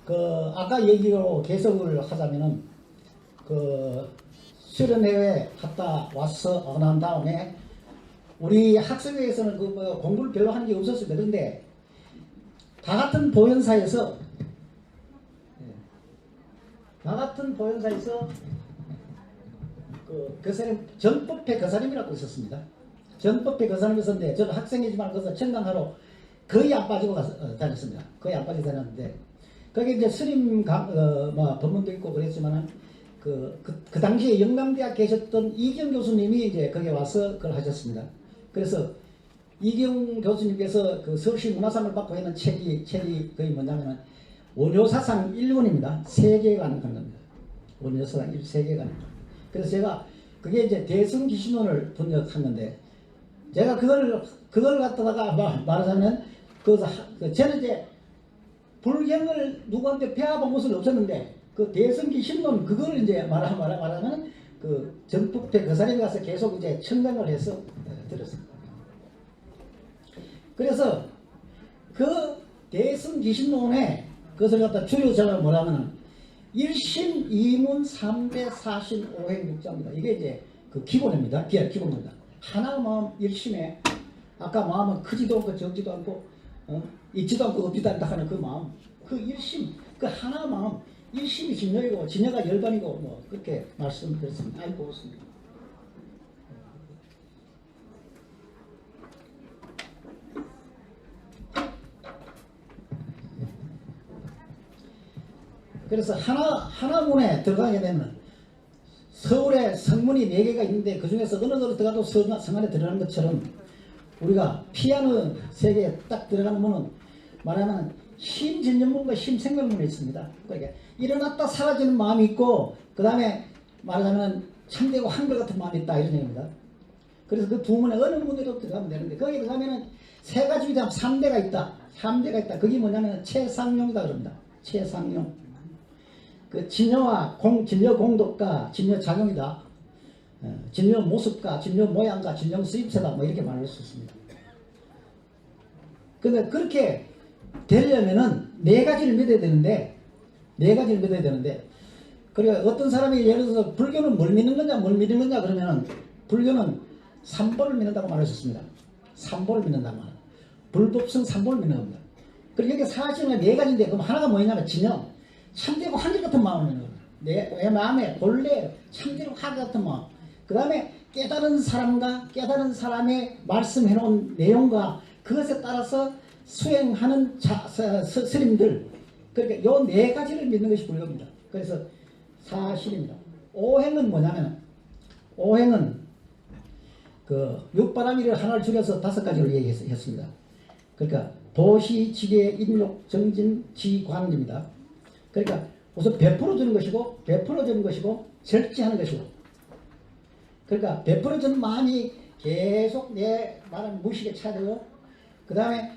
그 아까 얘기로 개석을 하자면은 그 수련회에 갔다 와서 난 다음에 우리 학생회에서는 그 뭐 공부를 별로 하는 게 없었습니다. 그런데 다 같은 보현사에서 그 사람 전법회 거사님이라고 있었습니다. 전법회 거사님이 있었는데 저는 학생이지만 거기서 청강하러 거의 안 빠지고 다녔습니다. 거의 안 빠지고 다녔는데 거기 이제 스님 법문도 있고 그랬지만은 그 당시에 영남대학 계셨던 이경 교수님이 이제 거기 와서 그걸 하셨습니다. 그래서 이경 교수님께서 그 서울시 문화상을 받고 있는 책이 거의 뭐냐면은 원효사상 1권입니다. 세계관 하는 겁니다. 원효사상 세계관. 그래서 제가 그게 이제 대승기신론을 번역한 건데 제가 그걸 갖다가 말하자면 저는 이제 불경을 누구한테 배워본 것은 없었는데 그 대승기신론 그걸 이제 말하면 그 전북대 거사님에 가서 계속 이제 청강을 해서 들었습니다. 그래서 그 대승기신론에 그것을 갖다 줄여서 뭐라면은 1심 2문 3배 4신 5행 6자입니다. 이게 이제 그 기본입니다. 기본입니다. 하나 마음 1심에 아까 마음은 크지도 않고 적지도 않고 있지도 않고 없지도 않다 하는 그 마음 그 1심 그 하나 마음 1심이 진여이고 진여가 열반이고 뭐 그렇게 말씀드렸습니다. 아이고 고맙습니다. 그래서 하나문에 들어가게 되면 서울에 성문이 4개가 있는데 그 중에서 어느 데로 들어가도 성 안에 들어가는 것처럼 우리가 피아노 세계에 딱 들어가는 문은 말하면 심진전문과 심생명문이 있습니다. 그러니까 일어났다 사라지는 마음이 있고 그 다음에 말하자면 참되고 한결같은 마음이 있다 이런 얘기입니다. 그래서 그 두 문에 어느 문으로 들어가면 되는데 거기 들어가면은 세 가지 위장 3대가 있다. 3대가 있다. 그게 뭐냐면 최상용이다 그럽니다. 최상용. 그 진여와 진여 공덕과 진여 작용이다. 진여 모습과 진여 모양과 진여 수입세다. 뭐 이렇게 말할 수 있습니다. 근데 그렇게 되려면은 4가지를 믿어야 되는데 4가지를 믿어야 되는데 그러니까 어떤 사람이 예를 들어서 불교는 뭘 믿는 거냐 그러면은 불교는 삼보를 믿는다고 말하셨습니다. 삼보를 믿는다고 말합니다. 불법성 삼보를 믿는 겁니다. 그리고 여기 사실은 4가지인데 그럼 하나가 뭐냐면 진여 참되고 한결같은 마음을 믿는 겁니다. 내 마음에 본래 참되고 한결같은 마음. 그 다음에 깨달은 사람과 깨달은 사람의 말씀해놓은 내용과 그것에 따라서 수행하는 스님들. 그러니까 요 4가지를 믿는 것이 불교입니다. 그래서 사실입니다. 오행은 뭐냐면 오행은 그 육바라밀을 하나를 줄여서 5가지로 얘기했습니다. 그러니까 도시, 지계, 인욕, 정진, 지관입니다. 그러니까 우선 베풀어주는 것이고 베풀어주는 것이고 절제하는 것이고 그러니까 베풀어주는 마음이 계속 내 말하는 무의식에 차되고 그 다음에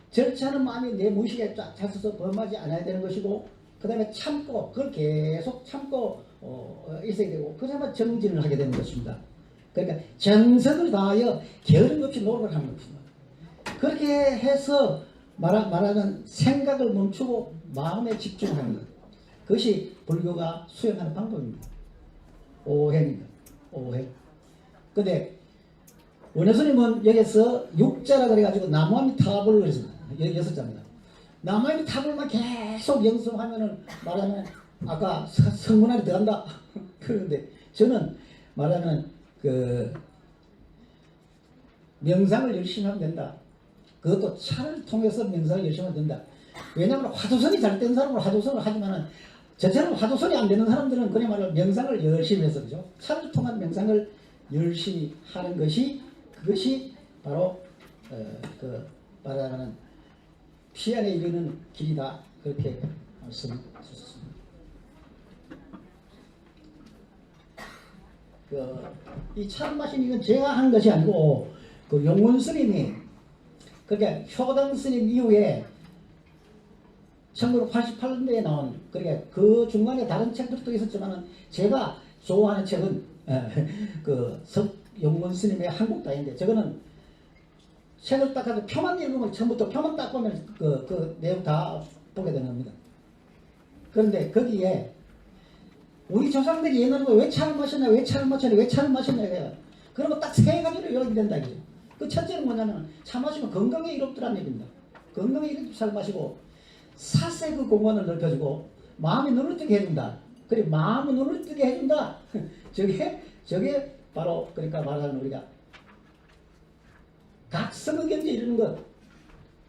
절제하는 마음이 내 무의식에 쫙 차서서 범하지 않아야 되는 것이고 그 다음에 참고 그걸 계속 참고 있어야 되고 그러면 정진을 하게 되는 것입니다. 그러니까 정성을 다하여 게으름 없이 노력을 하는 것입니다. 그렇게 해서 말하는 생각을 멈추고 마음에 집중하는 것. 그것이 불교가 수행하는 방법입니다. 오행입니다. 오행. 근데 원효스님은 여기서 6자라 그래가지고 나무아미타불을 그랬습니다. 6자입니다. 나무아미타불만 계속 연습하면은 말하면 아까 성문 안에 들어간다. 그런데 저는 말하면 그 명상을 열심히 하면 된다. 그것도 차를 통해서 명상을 열심히 하면 된다. 왜냐하면 화두선이 잘 된 사람은 화두선을 하지만은 저처럼 화두선이 안 되는 사람들은 그야말로 명상을 열심히 해서 그죠. 차를 통한 명상을 열심히 하는 것이 그것이 바로 그 말하는 피안에 이르는 길이다. 그렇게 말씀하셨습니다. 이 차를 마신 이건 제가 한 것이 아니고 그 용문 스님이 그러니까 효당 스님 이후에 1988년도에 나온 그러니까 그 중간에 다른 책들도 있었지만은 제가 좋아하는 책은 그 석용문 스님의 한국다인데 저거는 책을 딱 가지고 표만 읽으면 처음부터 표만 딱 보면 그 내용 다 보게 되는 겁니다. 그런데 거기에 우리 조상들이 옛날에 왜 차를 마셨냐 왜 차를 마셨냐 왜 차를 마셨냐 그러면 딱 3가지로 요약이 된다 이거죠. 그 첫째는 뭐냐면 차 마시면 건강에 이롭더라는 얘기입니다. 건강에 이롭게 차 마시고 사세 그 공간을 넓혀주고 마음이 눈을 뜨게 해준다. 그리고 마음은 눈을 뜨게 해준다. 저게 바로 그러니까 말하는 우리가 각성의 경지에 이르는 것.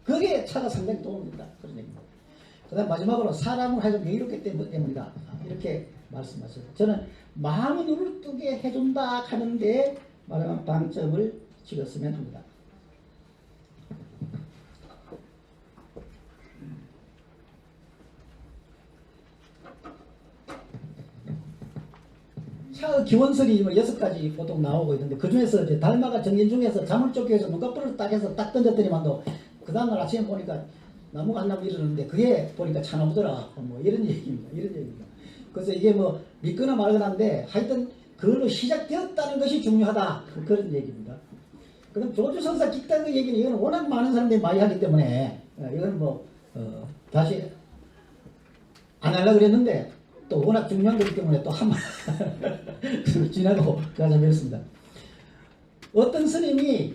그게 차가 상당히 도움이 된다. 그런 얘기입니다. 그 다음 마지막으로 사람을 하여금 여유롭게 때문이다. 이렇게 말씀하셨어요. 저는 마음은 눈을 뜨게 해준다 하는데 말하면 방점을 찍었으면 합니다. 차의 기원설이 뭐 6가지 보통 나오고 있는데 그 중에서 이제 달마가 정인 중에서 자물 쫓겨서 눈꺼풀을 딱 해서 딱 던졌더니만도 그 다음날 아침에 보니까 나무가 한 나무 일어났는데 그게 보니까 차나무더라. 뭐 이런 얘기입니다. 이런 얘기입니다. 그래서 이게 뭐 믿거나 말거나인데 하여튼 그걸로 시작되었다는 것이 중요하다. 그런 얘기입니다. 그럼 조주성사 깃다는 얘기는 이건 워낙 많은 사람들이 많이 하기 때문에 이건 뭐 다시 안 하려고 그랬는데 또 워낙 중요한 거기 때문에 또 한번 지나고 가자 그랬습니다. 어떤 스님이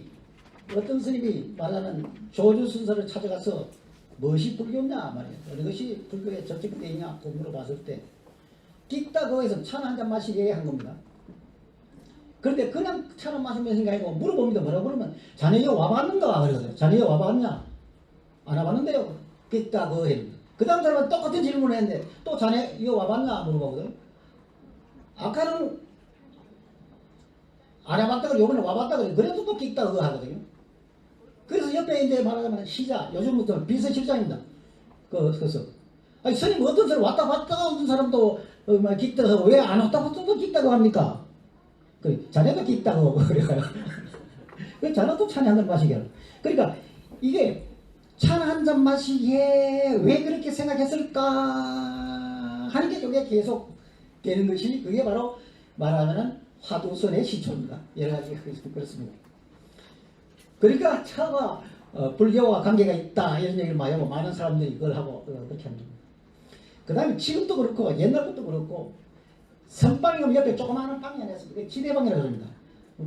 말하는 조주순서를 찾아가서 무엇이 불교냐 말이에요. 어느 것이 불교의 적적대이냐 물어봤을 때 깃다 거기서 차나 한잔 마시게 한 겁니다. 그런데 그냥 차나 마시면서 아니고 물어봅니다. 뭐라고 그러면 자네 여기 와봤는가 그러거든요. 자네 여기 와봤냐? 안 와봤는데요. 깃다 거 했는데 그 다음 사람은 똑같은 질문을 했는데 또 자네 여기 와봤나 물어보거든요. 아까는 안 와봤다가 요번에 와봤다가 그래도 또 깃다 그거 하거든요. 그래서 옆에 이제 말하자면 시자 요즘부터 비서실장입니다. 그래서 아니 스님 어떤 사람 왔다 갔다 오는 사람도 깃다고 왜 안 왔다 갔다 또 깃다고 합니까? 그 자네도 깃다고 그래요. 그 자네도 차에 한 잔 마시게 하라. 그러니까 이게 차 한 잔 마시게 왜 그렇게 생각했을까 하는 게 이게 계속 되는 것이 그게 바로 말하자면 화두선의 시초입니다. 여러 가지 그렇습니다. 그러니까 차가 불교와 관계가 있다 이런 얘기를 많이 하고 많은 사람들이 이걸 하고 그렇게 합니다. 그 다음에 지금도 그렇고 옛날부터 그렇고 선방이 오면 옆에 조그마한 방이 하나 있습니다. 지대방이라고 합니다.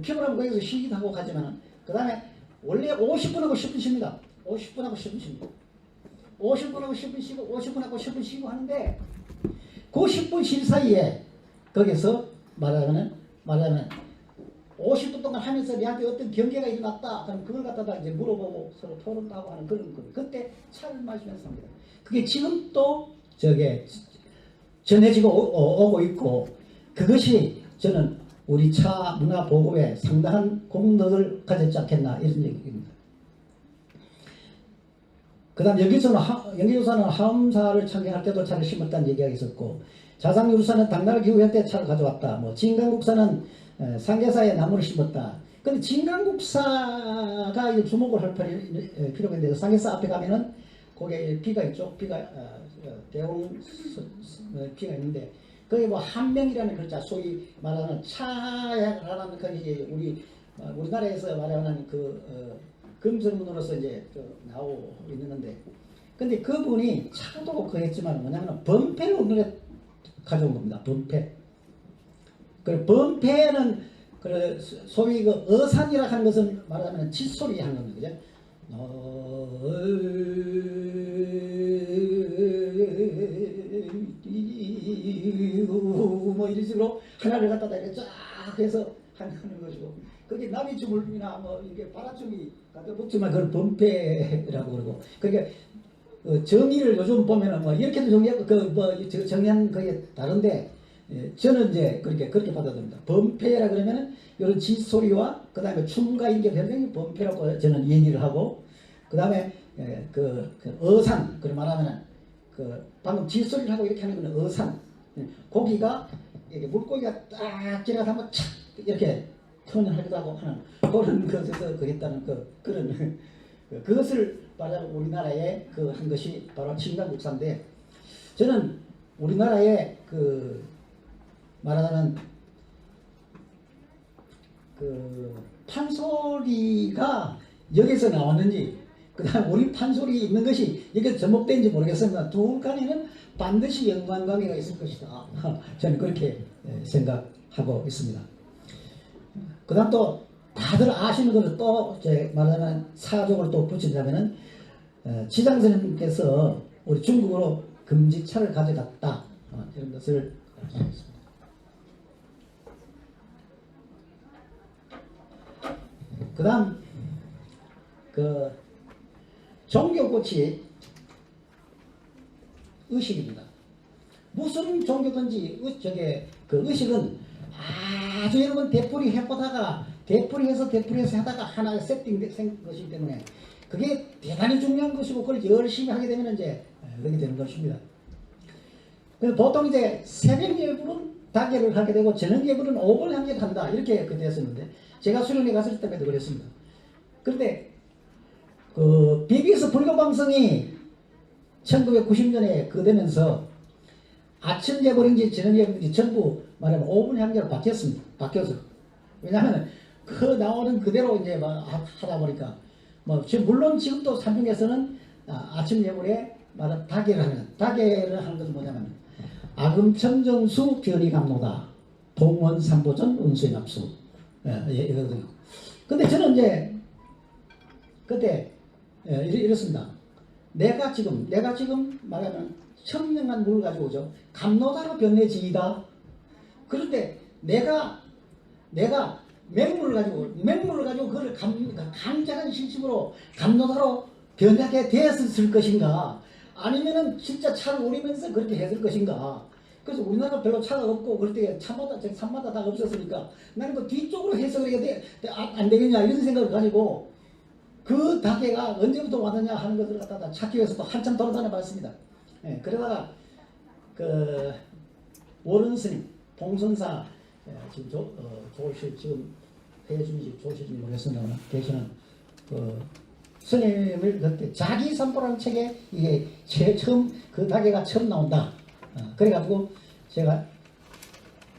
피곤하면 거기서 쉬기도 하고 가지만 그 다음에 원래 50분하고 10분 쉽니다. 50분하고 10분 쉽니다. 50분하고 10분 쉬고 50분하고 10분 쉬고 하는데 그 10분 쉴 사이에 거기서 말하자면 50분 동안 하면서 내한테 어떤 경계가 일어났다. 그럼 그걸 갖다가 이제 물어보고 서로 토론도 하고 하는 그런 겁니다. 그때 차를 마시면서 합니다. 그게 지금 또 저게 전해지고 오고 있고 그것이 저는 우리 차 문화 보급에 상당한功德을 가졌지 않겠나 이런 얘기입니다. 그 다음 연기조사는 하엄사를 창경할 때도 차를 심었다는 얘기가 있었고 자상유사는 당나라 기후할 때 차를 가져왔다. 뭐 진강국사는 상계사에 나무를 심었다. 근데 진강국사가 주목을 할 필요가 있는데 상계사 앞에 가면은 거기에 비가 있죠. 비가 대홍 비가 있는데 거기 뭐 한명이라는 글자 소위 말하는 차라는 거기 우리나라에서 말하는 금설문으로서 이제 나오고 있는데 근데 그분이 차도 그랬지만 뭐냐면 범패를 오늘에 가져온 겁니다. 범패. 그 범패는 소위 그 어산이라 하는 것은 말하자면 칫소리 하는 겁니다. 그죠? 뭐 이런 식으로 하나를 갖다가 이렇게 쫙 해서 하는 것이고 그게 나비춤이나 뭐 이게 바라춤이 갖다 붙지만 그걸 범패라고 그러고 그러니까 정의를 요즘 보면은 뭐 이렇게도 정의하고 정의한 그게 다른데 저는 이제 그렇게 받아들입니다. 범패라 그러면은 이런 짖소리와 그 다음에 춤과 이게 굉장히 범패라고 저는 얘기를 하고 그 다음에 그 어산 그걸 말하면은 방금 짖소리를 하고 이렇게 하는 건 어산 고기가 이렇게 물고기가 딱 지나가면 착 이렇게 턴하기도 하고 하는 그런 것에서 그랬다는 그런 그것을 말하자면 우리나라에 한 것이 바로 진강국사인데 저는 우리나라의 말하자면 판소리가 여기서 나왔는지 그 다음 우리 판소리 있는 것이 여기서 접목된지 모르겠으나 둘 간에는 반드시 연관관계가 있을 것이다. 저는 그렇게 생각하고 있습니다. 그 다음 또 다들 아시는 것을 또 말하자면 사적으로 또 붙이자면은 지장스님께서 우리 중국으로 금지차를 가져갔다. 이런 것을 말씀하셨습니다. 그 다음 종교꽃이 의식입니다. 무슨 종교든지 의식은 아주 여러분 되풀이해서 하다가 하나 세팅된 것이기 때문에 그게 대단히 중요한 것이고 그걸 열심히 하게 되면 이제 그렇게 되는 것입니다. 보통 이제 새벽 예불은 다계를 하게 되고 전형계물은 5번 향기를 한다 이렇게 됐었는데 제가 수련회 갔을 때도 그랬습니다. 그런데 그 BBS 불교방송이 1990년에 그 되면서 아침 재벌인지 저녁 재벌인지 전부 말하면 5분 향기로 바뀌었어. 왜냐하면 그 나오는 그대로 이제 하다 보니까 지금 물론 지금도 산중에서는 아침 예불에 말하는 다계를 하는 것은 뭐냐면 아금천정수 변이감노다 동원삼보전 운수의납수 이거거든요. 근데 저는 이제 그때 이렇습니다. 내가 지금 말하면 청명한 물을 가지고 오죠. 감노다로 변해지이다. 그런데 내가 맹물을 가지고 그걸 간절한 신심으로 감노다로 변하게 되었을 것인가, 아니면은 진짜 차를 우리면서 그렇게 했을 것인가. 그래서 우리나라 별로 차가 없고 그럴 때 산마다 다 없었으니까 나는 그 뒤쪽으로 해석을 해야 돼. 안 되겠냐 이런 생각을 가지고 그 다계가 언제부터 왔느냐 하는 것을 갖다가 찾기 위해서 또 한참 돌아다녀 봤습니다. 그러다가 그 오른 스님, 봉선사 지금 좋으실 지금 회의 중인지 좋으실지 모르겠습니다. 계시는 그 스님을 그때 자기 선보라는 책에 이게 처음 그 다계가 처음 나온다. 그래가지고 제가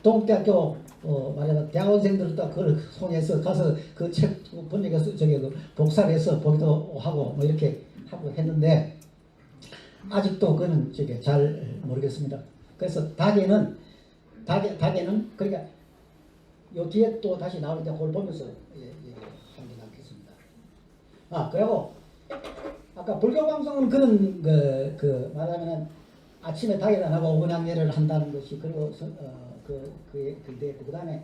동국대학교 말하자면 대학원생들도 그걸 손해서 가서 그 책 번역해서 그 복사를 해서 보기도 하고 이렇게 하고 했는데 아직도 그는 잘 모르겠습니다. 그래서 다계는 그러니까 요 뒤에 또 다시 나오는데 그걸 보면서 한게 나겠습니다. 그리고 아까 불교 방송은 그런 그 말하자면 아침에 다계를 안 하고 오근향례를 한다는 것이, 그리고 그 다음에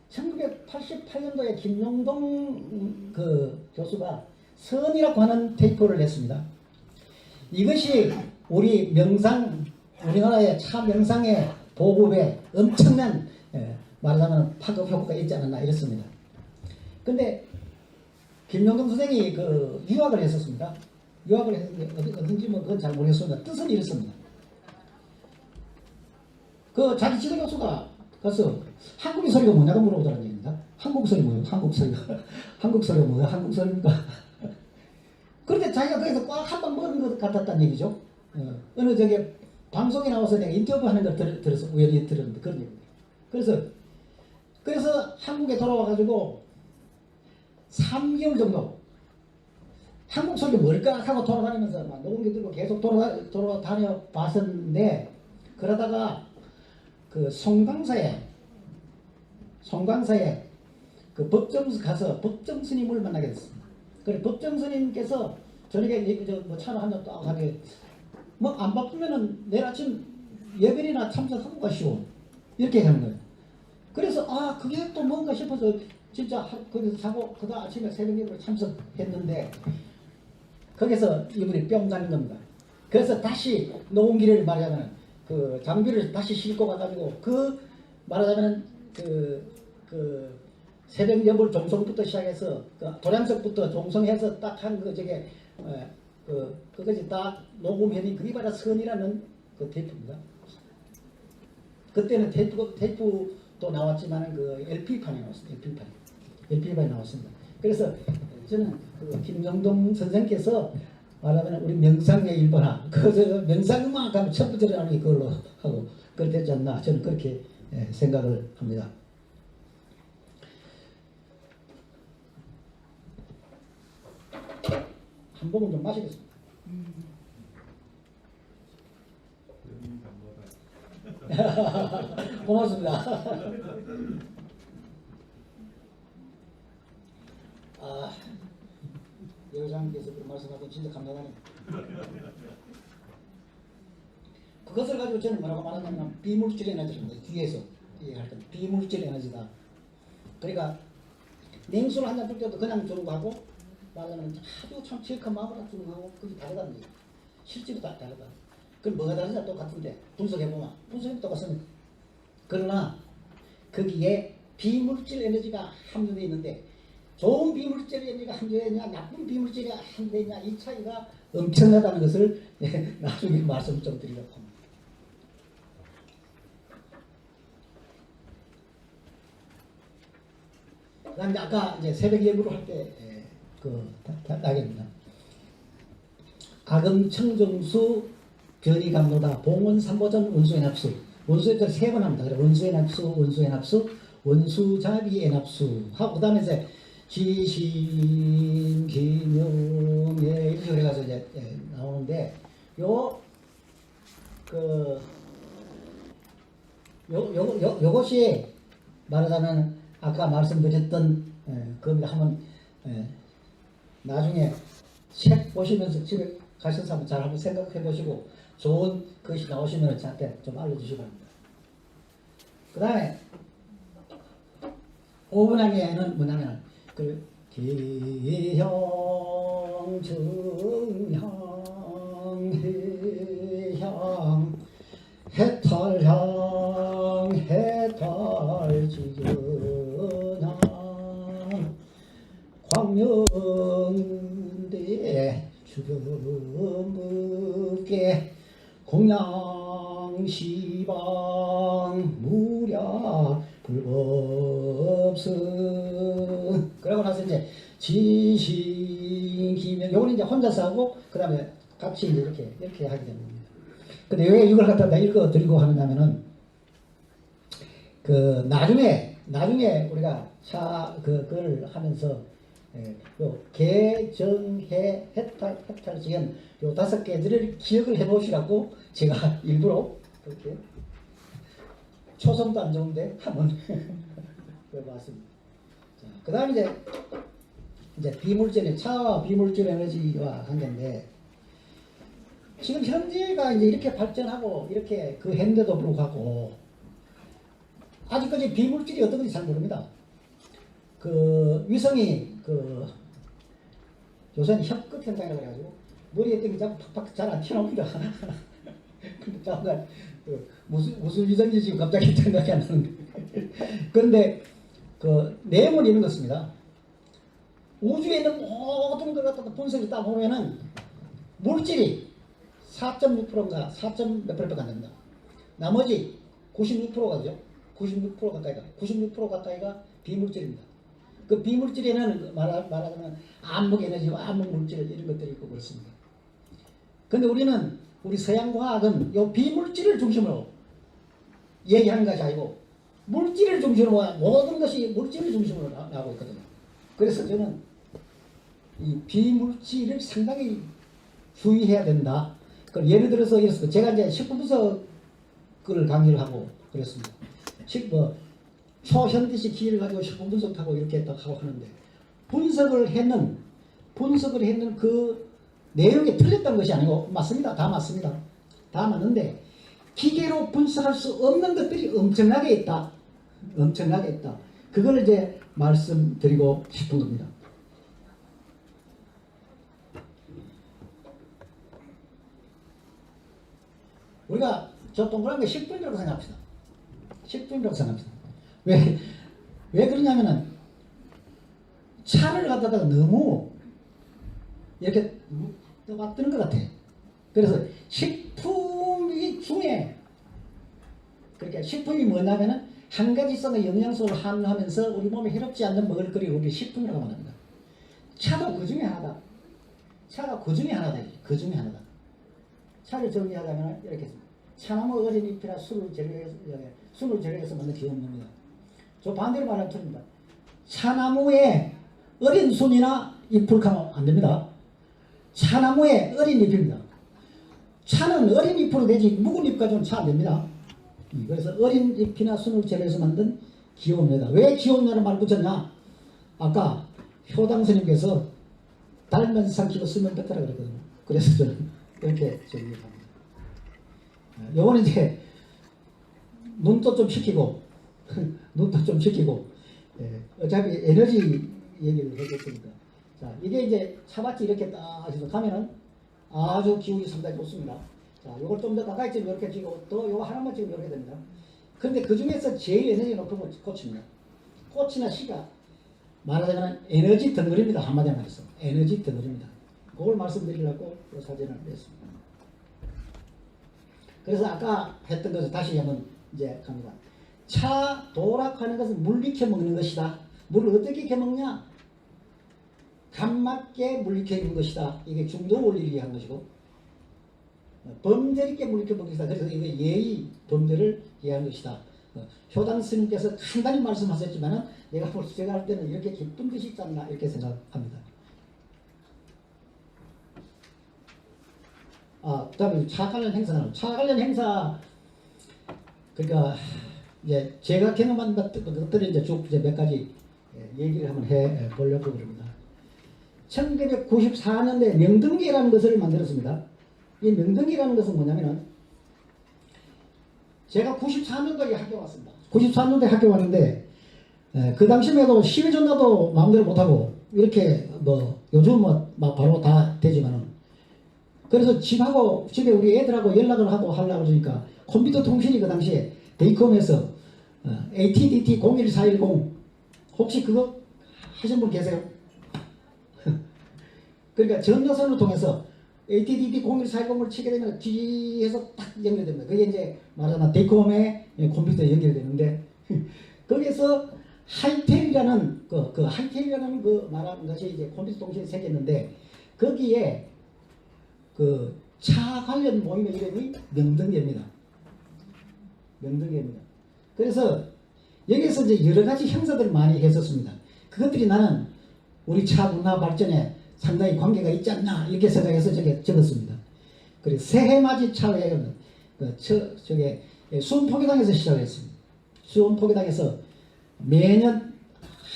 1988년도에 김용동 그 교수가 선이라고 하는 테이프를 냈습니다. 이것이 우리나라의 차 명상의 보급에 엄청난 말하자면 파급 효과가 있지 않았나 이렇습니다. 근데 김용동 선생이 그 유학을 했었습니다. 유학을 했는데 어딘지 그건 잘 모르겠습니다. 뜻은 이렇습니다. 그 자기 지도 교수가 가서 한국의 소리가 뭐냐고 물어보더라는 얘기입니다. 한국 소리 뭐예요? 한국 소리가 한국 소리가 뭐야? 한국 소리입니까? 그런데 자기가 거기서 꽉 한 방 먹은 것 같았다는 얘기죠. 어느 방송에 나와서 내가 인터뷰하는 걸 들어서 우연히 들었는데 그런 얘기입니다. 그래서 한국에 돌아와가지고 3개월 정도 한국 소리 뭘까 하고 돌아다니면서 막 녹음기 들고 계속 돌아다녀 봤었는데, 그러다가 그 송강사에 그 법정 가서 법정 스님을 만나게 됐습니다. 그래 법정 스님께서 저녁에 차를 한잔 딱 하게 안 바쁘면은 내일 아침 예배나 참석하고 가시오 이렇게 하는 거예요. 그래서 그게 또 뭔가 싶어서 진짜 거기서 자고 그다음 아침에 새벽 예배를 참석했는데 거기서 이분이 뿅 가는 겁니다. 그래서 다시 녹음기를 말하자면 그 장비를 다시 싣고 가가지고 말하자면 그 새벽 예불 종송부터 시작해서 그 도량석부터 종송해서 딱 한 그것이 딱 녹음해낸 그게 바로 선이라는 그 테이프입니다. 그때는 테이프도 나왔지만 그 LP판이 나왔습니다. LP판이 나왔습니다. 그래서 저는 그 김정동 선생께서 말하면 우리 명상의 일본화, 명상음악 하면 첫 번째로 하는 게 그걸로 하고 그렇지 않나 저는 그렇게 생각을 합니다. 한 모금 좀 마시겠습니다. 고맙습니다. 여장께서 그 말씀하신 진짜 감사하네요. 그것을 가지고 저는 뭐라고 말하냐면 비물질 에너지입니다. 뒤에서 이해할 때 비물질 에너지다. 그러니까 냉수를 한잔 줄 때도 그냥 주는 거하고 말하자면 아주 참 질큰 마음으로 주는 거하고 그게 다르다는 얘기예요. 실제로 다르다. 그럼 뭐가 다르냐? 똑같은데 분석해보면 분석이 똑같습니다. 그러나 거기에 비물질 에너지가 함유되어 있는데 좋은 비물질 에너지가 함유되어 있냐 나쁜 비물질이 함유되어 있냐 이 차이가 엄청나다는 것을 나중에 말씀 좀 드리려고 합니다. 그다음에 아까 이제 새벽 예불을 할때그 낙입니다. 아금청정수 변이감로다 봉원 삼보전 원수애납수 원수애납 세번 합니다. 그래 원수애납수 원수애납수 원수자비애납수 하고 그다음에 이제 지신 기명예 이렇게 그래가서 이제 나오는데 요것이 말하자면 아까 말씀드렸던 그겁니다. 한번 나중에 책 보시면서 집에 가셔서 한번 잘 한번 생각해 보시고 좋은 것이 나오시면 저한테 좀 알려주시기 바랍니다. 그 다음에 5분항에는 뭐냐면 그 기형 증형 해향 해탈향 해탈지전향 광명대 주변무게 공양시방 무량 불법성 그러고 나서 이제 지신기명 요거는 이제 혼자서 하고 그 다음에 같이 이제 이렇게 하게 되는 겁니다. 근데 왜 이걸 갖다 읽어 드리고 하느냐면은 그 나중에 우리가 그걸 하면서 요 개정해 해탈 지연 요 5개들을 기억을 해보시라고 제가 일부러 그렇게 초성도 안 좋은데 한번 해봤습니다. 그 다음에 이제 비물질 차와 비물질 에너지와 관계인데 지금 현재가 이제 이렇게 발전하고 이렇게 그 했는데도 불구하고 아직까지 비물질이 어떤 건지 잘 모릅니다. 그 위성이 그 요새는 협극 현상이라고 해가지고 머리에 땡기 자꾸 팍팍 잘 안 튀어나옵니다. 근데 잠깐 무슨 위성인지 지금 갑자기 생각이 안 나는데 그런데 그 내용은 이런 것입니다. 우주에 있는 모든 걸 갖다가 분석을 딱 보면은 물질이 4.6%인가 4몇 %밖에 안 됩니다. 나머지 96%가죠. 96% 가까이가 비물질입니다. 그 비물질에는 말하자면 암흑 에너지와 암흑 물질 이런 것들이 있고 그렇습니다. 근데 우리 서양 과학은 이 비물질을 중심으로 얘기하는 것이 아니고 물질을 중심으로 모든 것이 물질을 중심으로 나오고 있거든요. 그래서 저는 이 비물질을 상당히 주의해야 된다. 예를 들어서 이렇습니다. 제가 이제 식품 분석을 강의를 하고 그랬습니다. 초현대식 기계를 가지고 식품 분석하고 이렇게 딱 하고 하는데 분석을 했는 그 내용이 틀렸다는 것이 아니고 맞습니다. 다 맞습니다. 다 맞는데 기계로 분석할 수 없는 것들이 엄청나게 있다. 그걸 이제 말씀드리고 싶은 겁니다. 우리가 저 동그란 게 10분이라고 생각합시다. 10분이라고 생각합시다. 왜 그러냐면은 차를 갖다가 너무 이렇게 떠받드는 것 같아. 그래서 식품이 중에 그러니까 식품이 뭐냐면은 한 가지 성의 영양소를 함유하면서 우리 몸에 해롭지 않는 먹을거리를 우리 식품이라고 말합니다. 차도 그 중에 하나다. 차가 그 중에 하나다. 그 중에 하나다. 차를 정리하자면 이렇게 했습니다. 차나무 어린 잎이나 순을 재료해서 만든 기업입니다. 저 반대로 말하면 틀립니다. 차나무에 어린 순이나 잎을 가면 안 됩니다. 차나무에 어린 잎입니다. 차는 어린 잎으로 되지 묵은 잎 가지고는 차 안 됩니다. 그래서 어린 잎이나 순을 재료해서 만든 기업입니다. 왜 기업이라는 말을 붙였냐? 아까 효당 스님께서 달면 삼키고 쓰면 뱉더라 그랬거든요. 그래서 저는 이렇게 정리합니다. 요거는 이제 눈도 좀 시키고 어차피 에너지 얘기를 해줬으니까 자 이게 이제 차밭이 이렇게 딱 해서 가면은 아주 기운이 상당히 좋습니다. 자 요걸 좀 더 가까이 좀 이렇게 찍고 또 요거 하나만 찍으면 이렇게 됩니다. 그런데 그 중에서 제일 에너지 높은 건 꽃입니다. 꽃이나 씨가 말하자면 에너지 덩어리입니다. 한마디로 말해서 에너지 덩어리입니다. 그걸 말씀드리려고 이 사진을 냈습니다. 그래서 아까 했던 것을 다시 한번 이제 갑니다. 차 도락하는 것은 물 비켜 먹는 것이다. 물을 어떻게 캐먹냐? 간맞게 물리켜 있는 것이다. 이게 중도 원리를 이해한 것이고 범죄 있게 물리켜 먹기다. 그래서 이거 예의 범죄를 이해한 것이다. 효당 스님께서 간단히 말씀하셨지만은 제가 할 때는 이렇게 기쁜 뜻이 있지 않나 이렇게 생각합니다. 그다음에 차 관련 행사는 차 관련 행사 그러니까 이제 제가 경험한 것들을 이제 쭉 이제 몇 가지 얘기를 한번 해 보려고 그럽니다. 1994년도에 명등기라는 것을 만들었습니다. 이 명등기라는 것은 뭐냐면은 제가 94년도에 학교 왔습니다. 94년도에 학교 왔는데 그 당시에도 시위 전화도 마음대로 못하고 이렇게 뭐 요즘 막 바로 다 되지만은 그래서 집에 우리 애들하고 연락을 하고 하려고 그러니까 컴퓨터 통신이 그 당시에 데이컴에서 AT&T 01410 혹시 그거 하신 분 계세요? 그러니까 전화선을 통해서 AT&T 01410을 치게 되면 뒤에서 딱 연결됩니다. 그게 이제 말하자면 데이컴의 컴퓨터에 연결되는데 거기서 하이텔이라는 하이텔이라는 그 말하는 것이 이제 컴퓨터 통신이 생겼는데 거기에 그 차 관련 모임의 이름이 명등계입니다. 명등계입니다. 그래서 여기서 이제 여러 가지 행사들을 많이 했었습니다. 그것들이 나는 우리 차 문화 발전에 상당히 관계가 있지 않나 이렇게 생각해서 적었습니다. 그리고 새해맞이 차회는 수원포교당에서 시작을 했습니다. 수원포교당에서 매년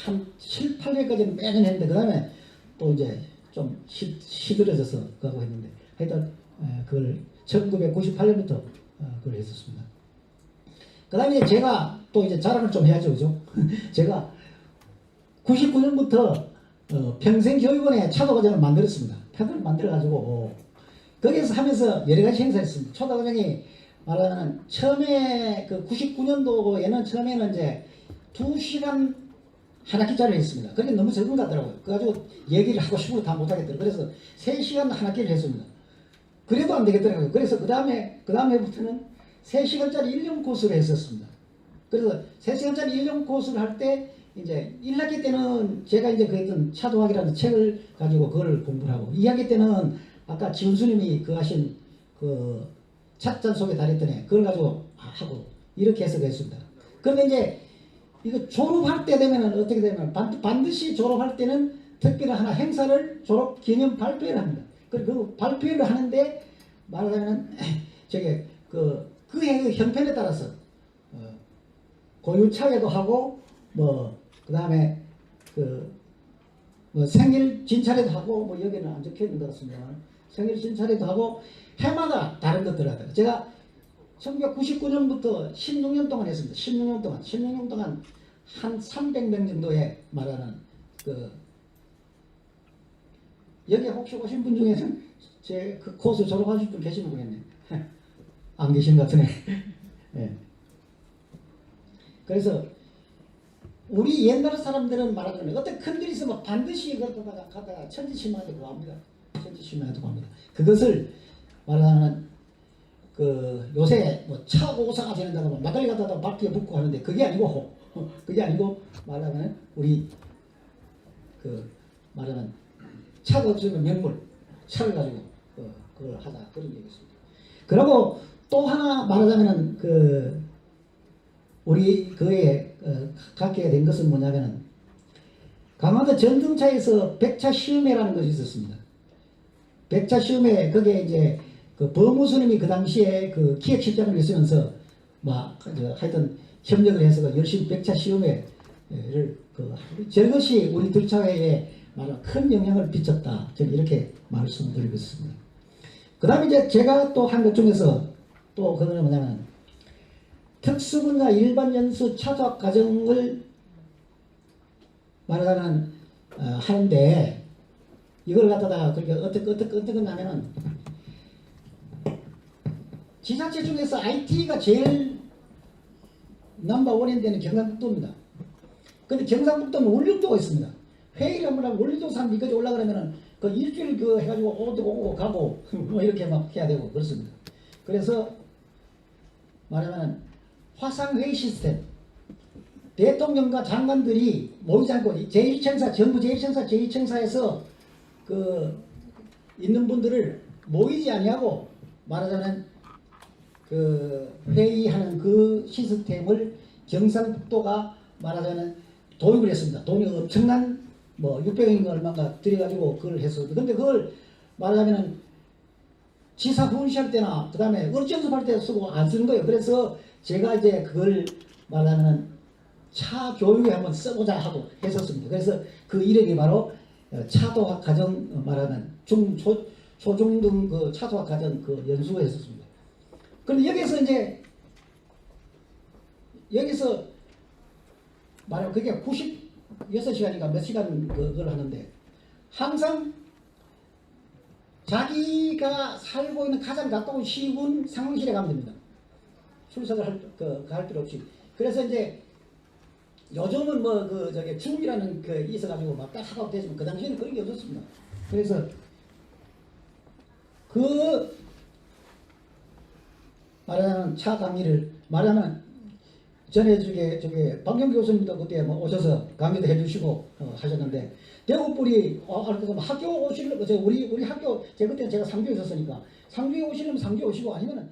한 7, 8회까지는 매년 했는데 그 다음에 또 이제 좀 시들어져서 그거 했는데 하여튼 그걸 1998년부터 그걸 했었습니다. 그 다음에 제가 또 이제 자랑을 좀 해야죠. 그죠? 제가 99년부터 평생교육원에 차도과정을 만들었습니다. 편을 만들어가지고 거기에서 하면서 여러 가지 행사했습니다. 차도과정이 말하는 처음에 그 99년도에는 처음에는 이제 2시간 한 학기짜리를 했습니다. 그게 너무 적은 것 같더라고요. 그래가지고 얘기를 하고 싶어도 다 못하겠더라고요. 그래서 3시간 한 학기를 했습니다. 그래도 안 되겠더라고요. 그래서 그 다음에부터는 3시간짜리 1년 코스를 했었습니다. 그래서 3시간짜리 1년 코스를 할 때 이제 1학기 때는 제가 이제 그 했던 차도학이라는 책을 가지고 그걸 공부를 하고 2학기 때는 아까 지훈스님이 그 하신 그 찻잔 속에 달했더니 그걸 가지고 하고 이렇게 해서 했습니다. 그런데 이제 이거 졸업할 때 되면은 어떻게 되면 반드시 졸업할 때는 특별한 하나 행사를 졸업 기념 발표를 합니다. 그 발표를 하는데 말하자면 저게 그 해의 형편에 따라서 고유차회도 하고 그 다음에 생일 진찰회도 하고 여기는 안 적혀 있는 것 같습니다. 생일 진찰회도 하고 해마다 다른 것들을 하다가 제가 1999년부터 16년 동안 했습니다. 16년 동안 한 300명 정도의 말하는 여기 혹시 오신 분 중에는 제 그 코스 졸업하실 분 계시는 분이네. 안 계신 것 같으네. 네. 그래서 우리 옛날 사람들은 말하자면 어떤 큰 일이 있으면 반드시 가다가 천지신명에 구합니다. 천지신명에 구합니다. 그것을 말하는 요새 차 고사가 되는다고 막걸리 갖다가 바퀴에 붓고 하는데 그게 아니고 말하면 우리 말하는 차가 없으면 명물 차를 가지고 그걸 하자 그런 얘기였습니다. 그리고 또 하나 말하자면은 우리 갖게 된 것은 뭐냐면은 강화도 전등차에서 백차 시음회라는 것이 있었습니다. 백차 시음회 거기에 이제 법무스님이 그 당시에 기획실장을 했으면서 하여튼 협력을 해서 열심히 백차 시음회를 저것이 우리 들차회에 큰 영향을 끼쳤다. 저는 이렇게 말씀드리고 있습니다. 그 다음에 이제 제가 또 한 것 중에서 또 그거는 뭐냐면 특수분야 일반 연수 차도학 과정을 말하자면 하는데 이걸 갖다가 그렇게 어떻게 하냐면은 지자체 중에서 IT가 제일 넘버원인 데는 경상북도입니다. 근데 경상북도는 원룸도가 있습니다. 회의를 한번 하면 원룸도 사람 여기까지 올라가려면은 일주일 해가지고 오고 가고 이렇게 막 해야 되고 그렇습니다. 그래서 말하면 화상회의 시스템 대통령과 장관들이 모이지 않고 제1청사, 정부 제1청사, 제2청사에서 그 있는 분들을 모이지 아니하고 말하자면 그 회의하는 그 시스템을 경상북도가 말하자면 도입을 했습니다. 돈이 엄청난 뭐 600억인가 얼마가 들여가지고 그걸 했었는데 근데 그걸 말하자면은 지사 훈시할 때나 그 다음에 어르 연습할 때 쓰고 안 쓰는 거예요. 그래서 제가 이제 그걸 말하자면 차 교육에 한번 써보자 하고 했었습니다. 그래서 그 이력이 바로 차도학 과정 말하는 초중등 그 차도학 과정 그 연수를 했었습니다. 그런데 여기서 말하면 그게 96시간인가 몇 시간 그걸 하는데 항상 자기가 살고 있는 가장 가까운 시군 상황실에 가면 됩니다. 출석을 할 필요 없이. 그래서 이제 요즘은 뭐 그 저기 줌이라는 그 있어가지고 막 딱 하고 되지만 그 당시에는 그런 게 없었습니다. 그래서 그 말하자면 차 강의를 말하자면 전에 저기 박영 교수님도 그때 뭐 오셔서 강의도 해주시고 하셨는데 대구불이 학교 오시려면 우리 학교 제가 그때 제가 상주에 있었으니까 상주에 오시려면 상주에 오시고 아니면은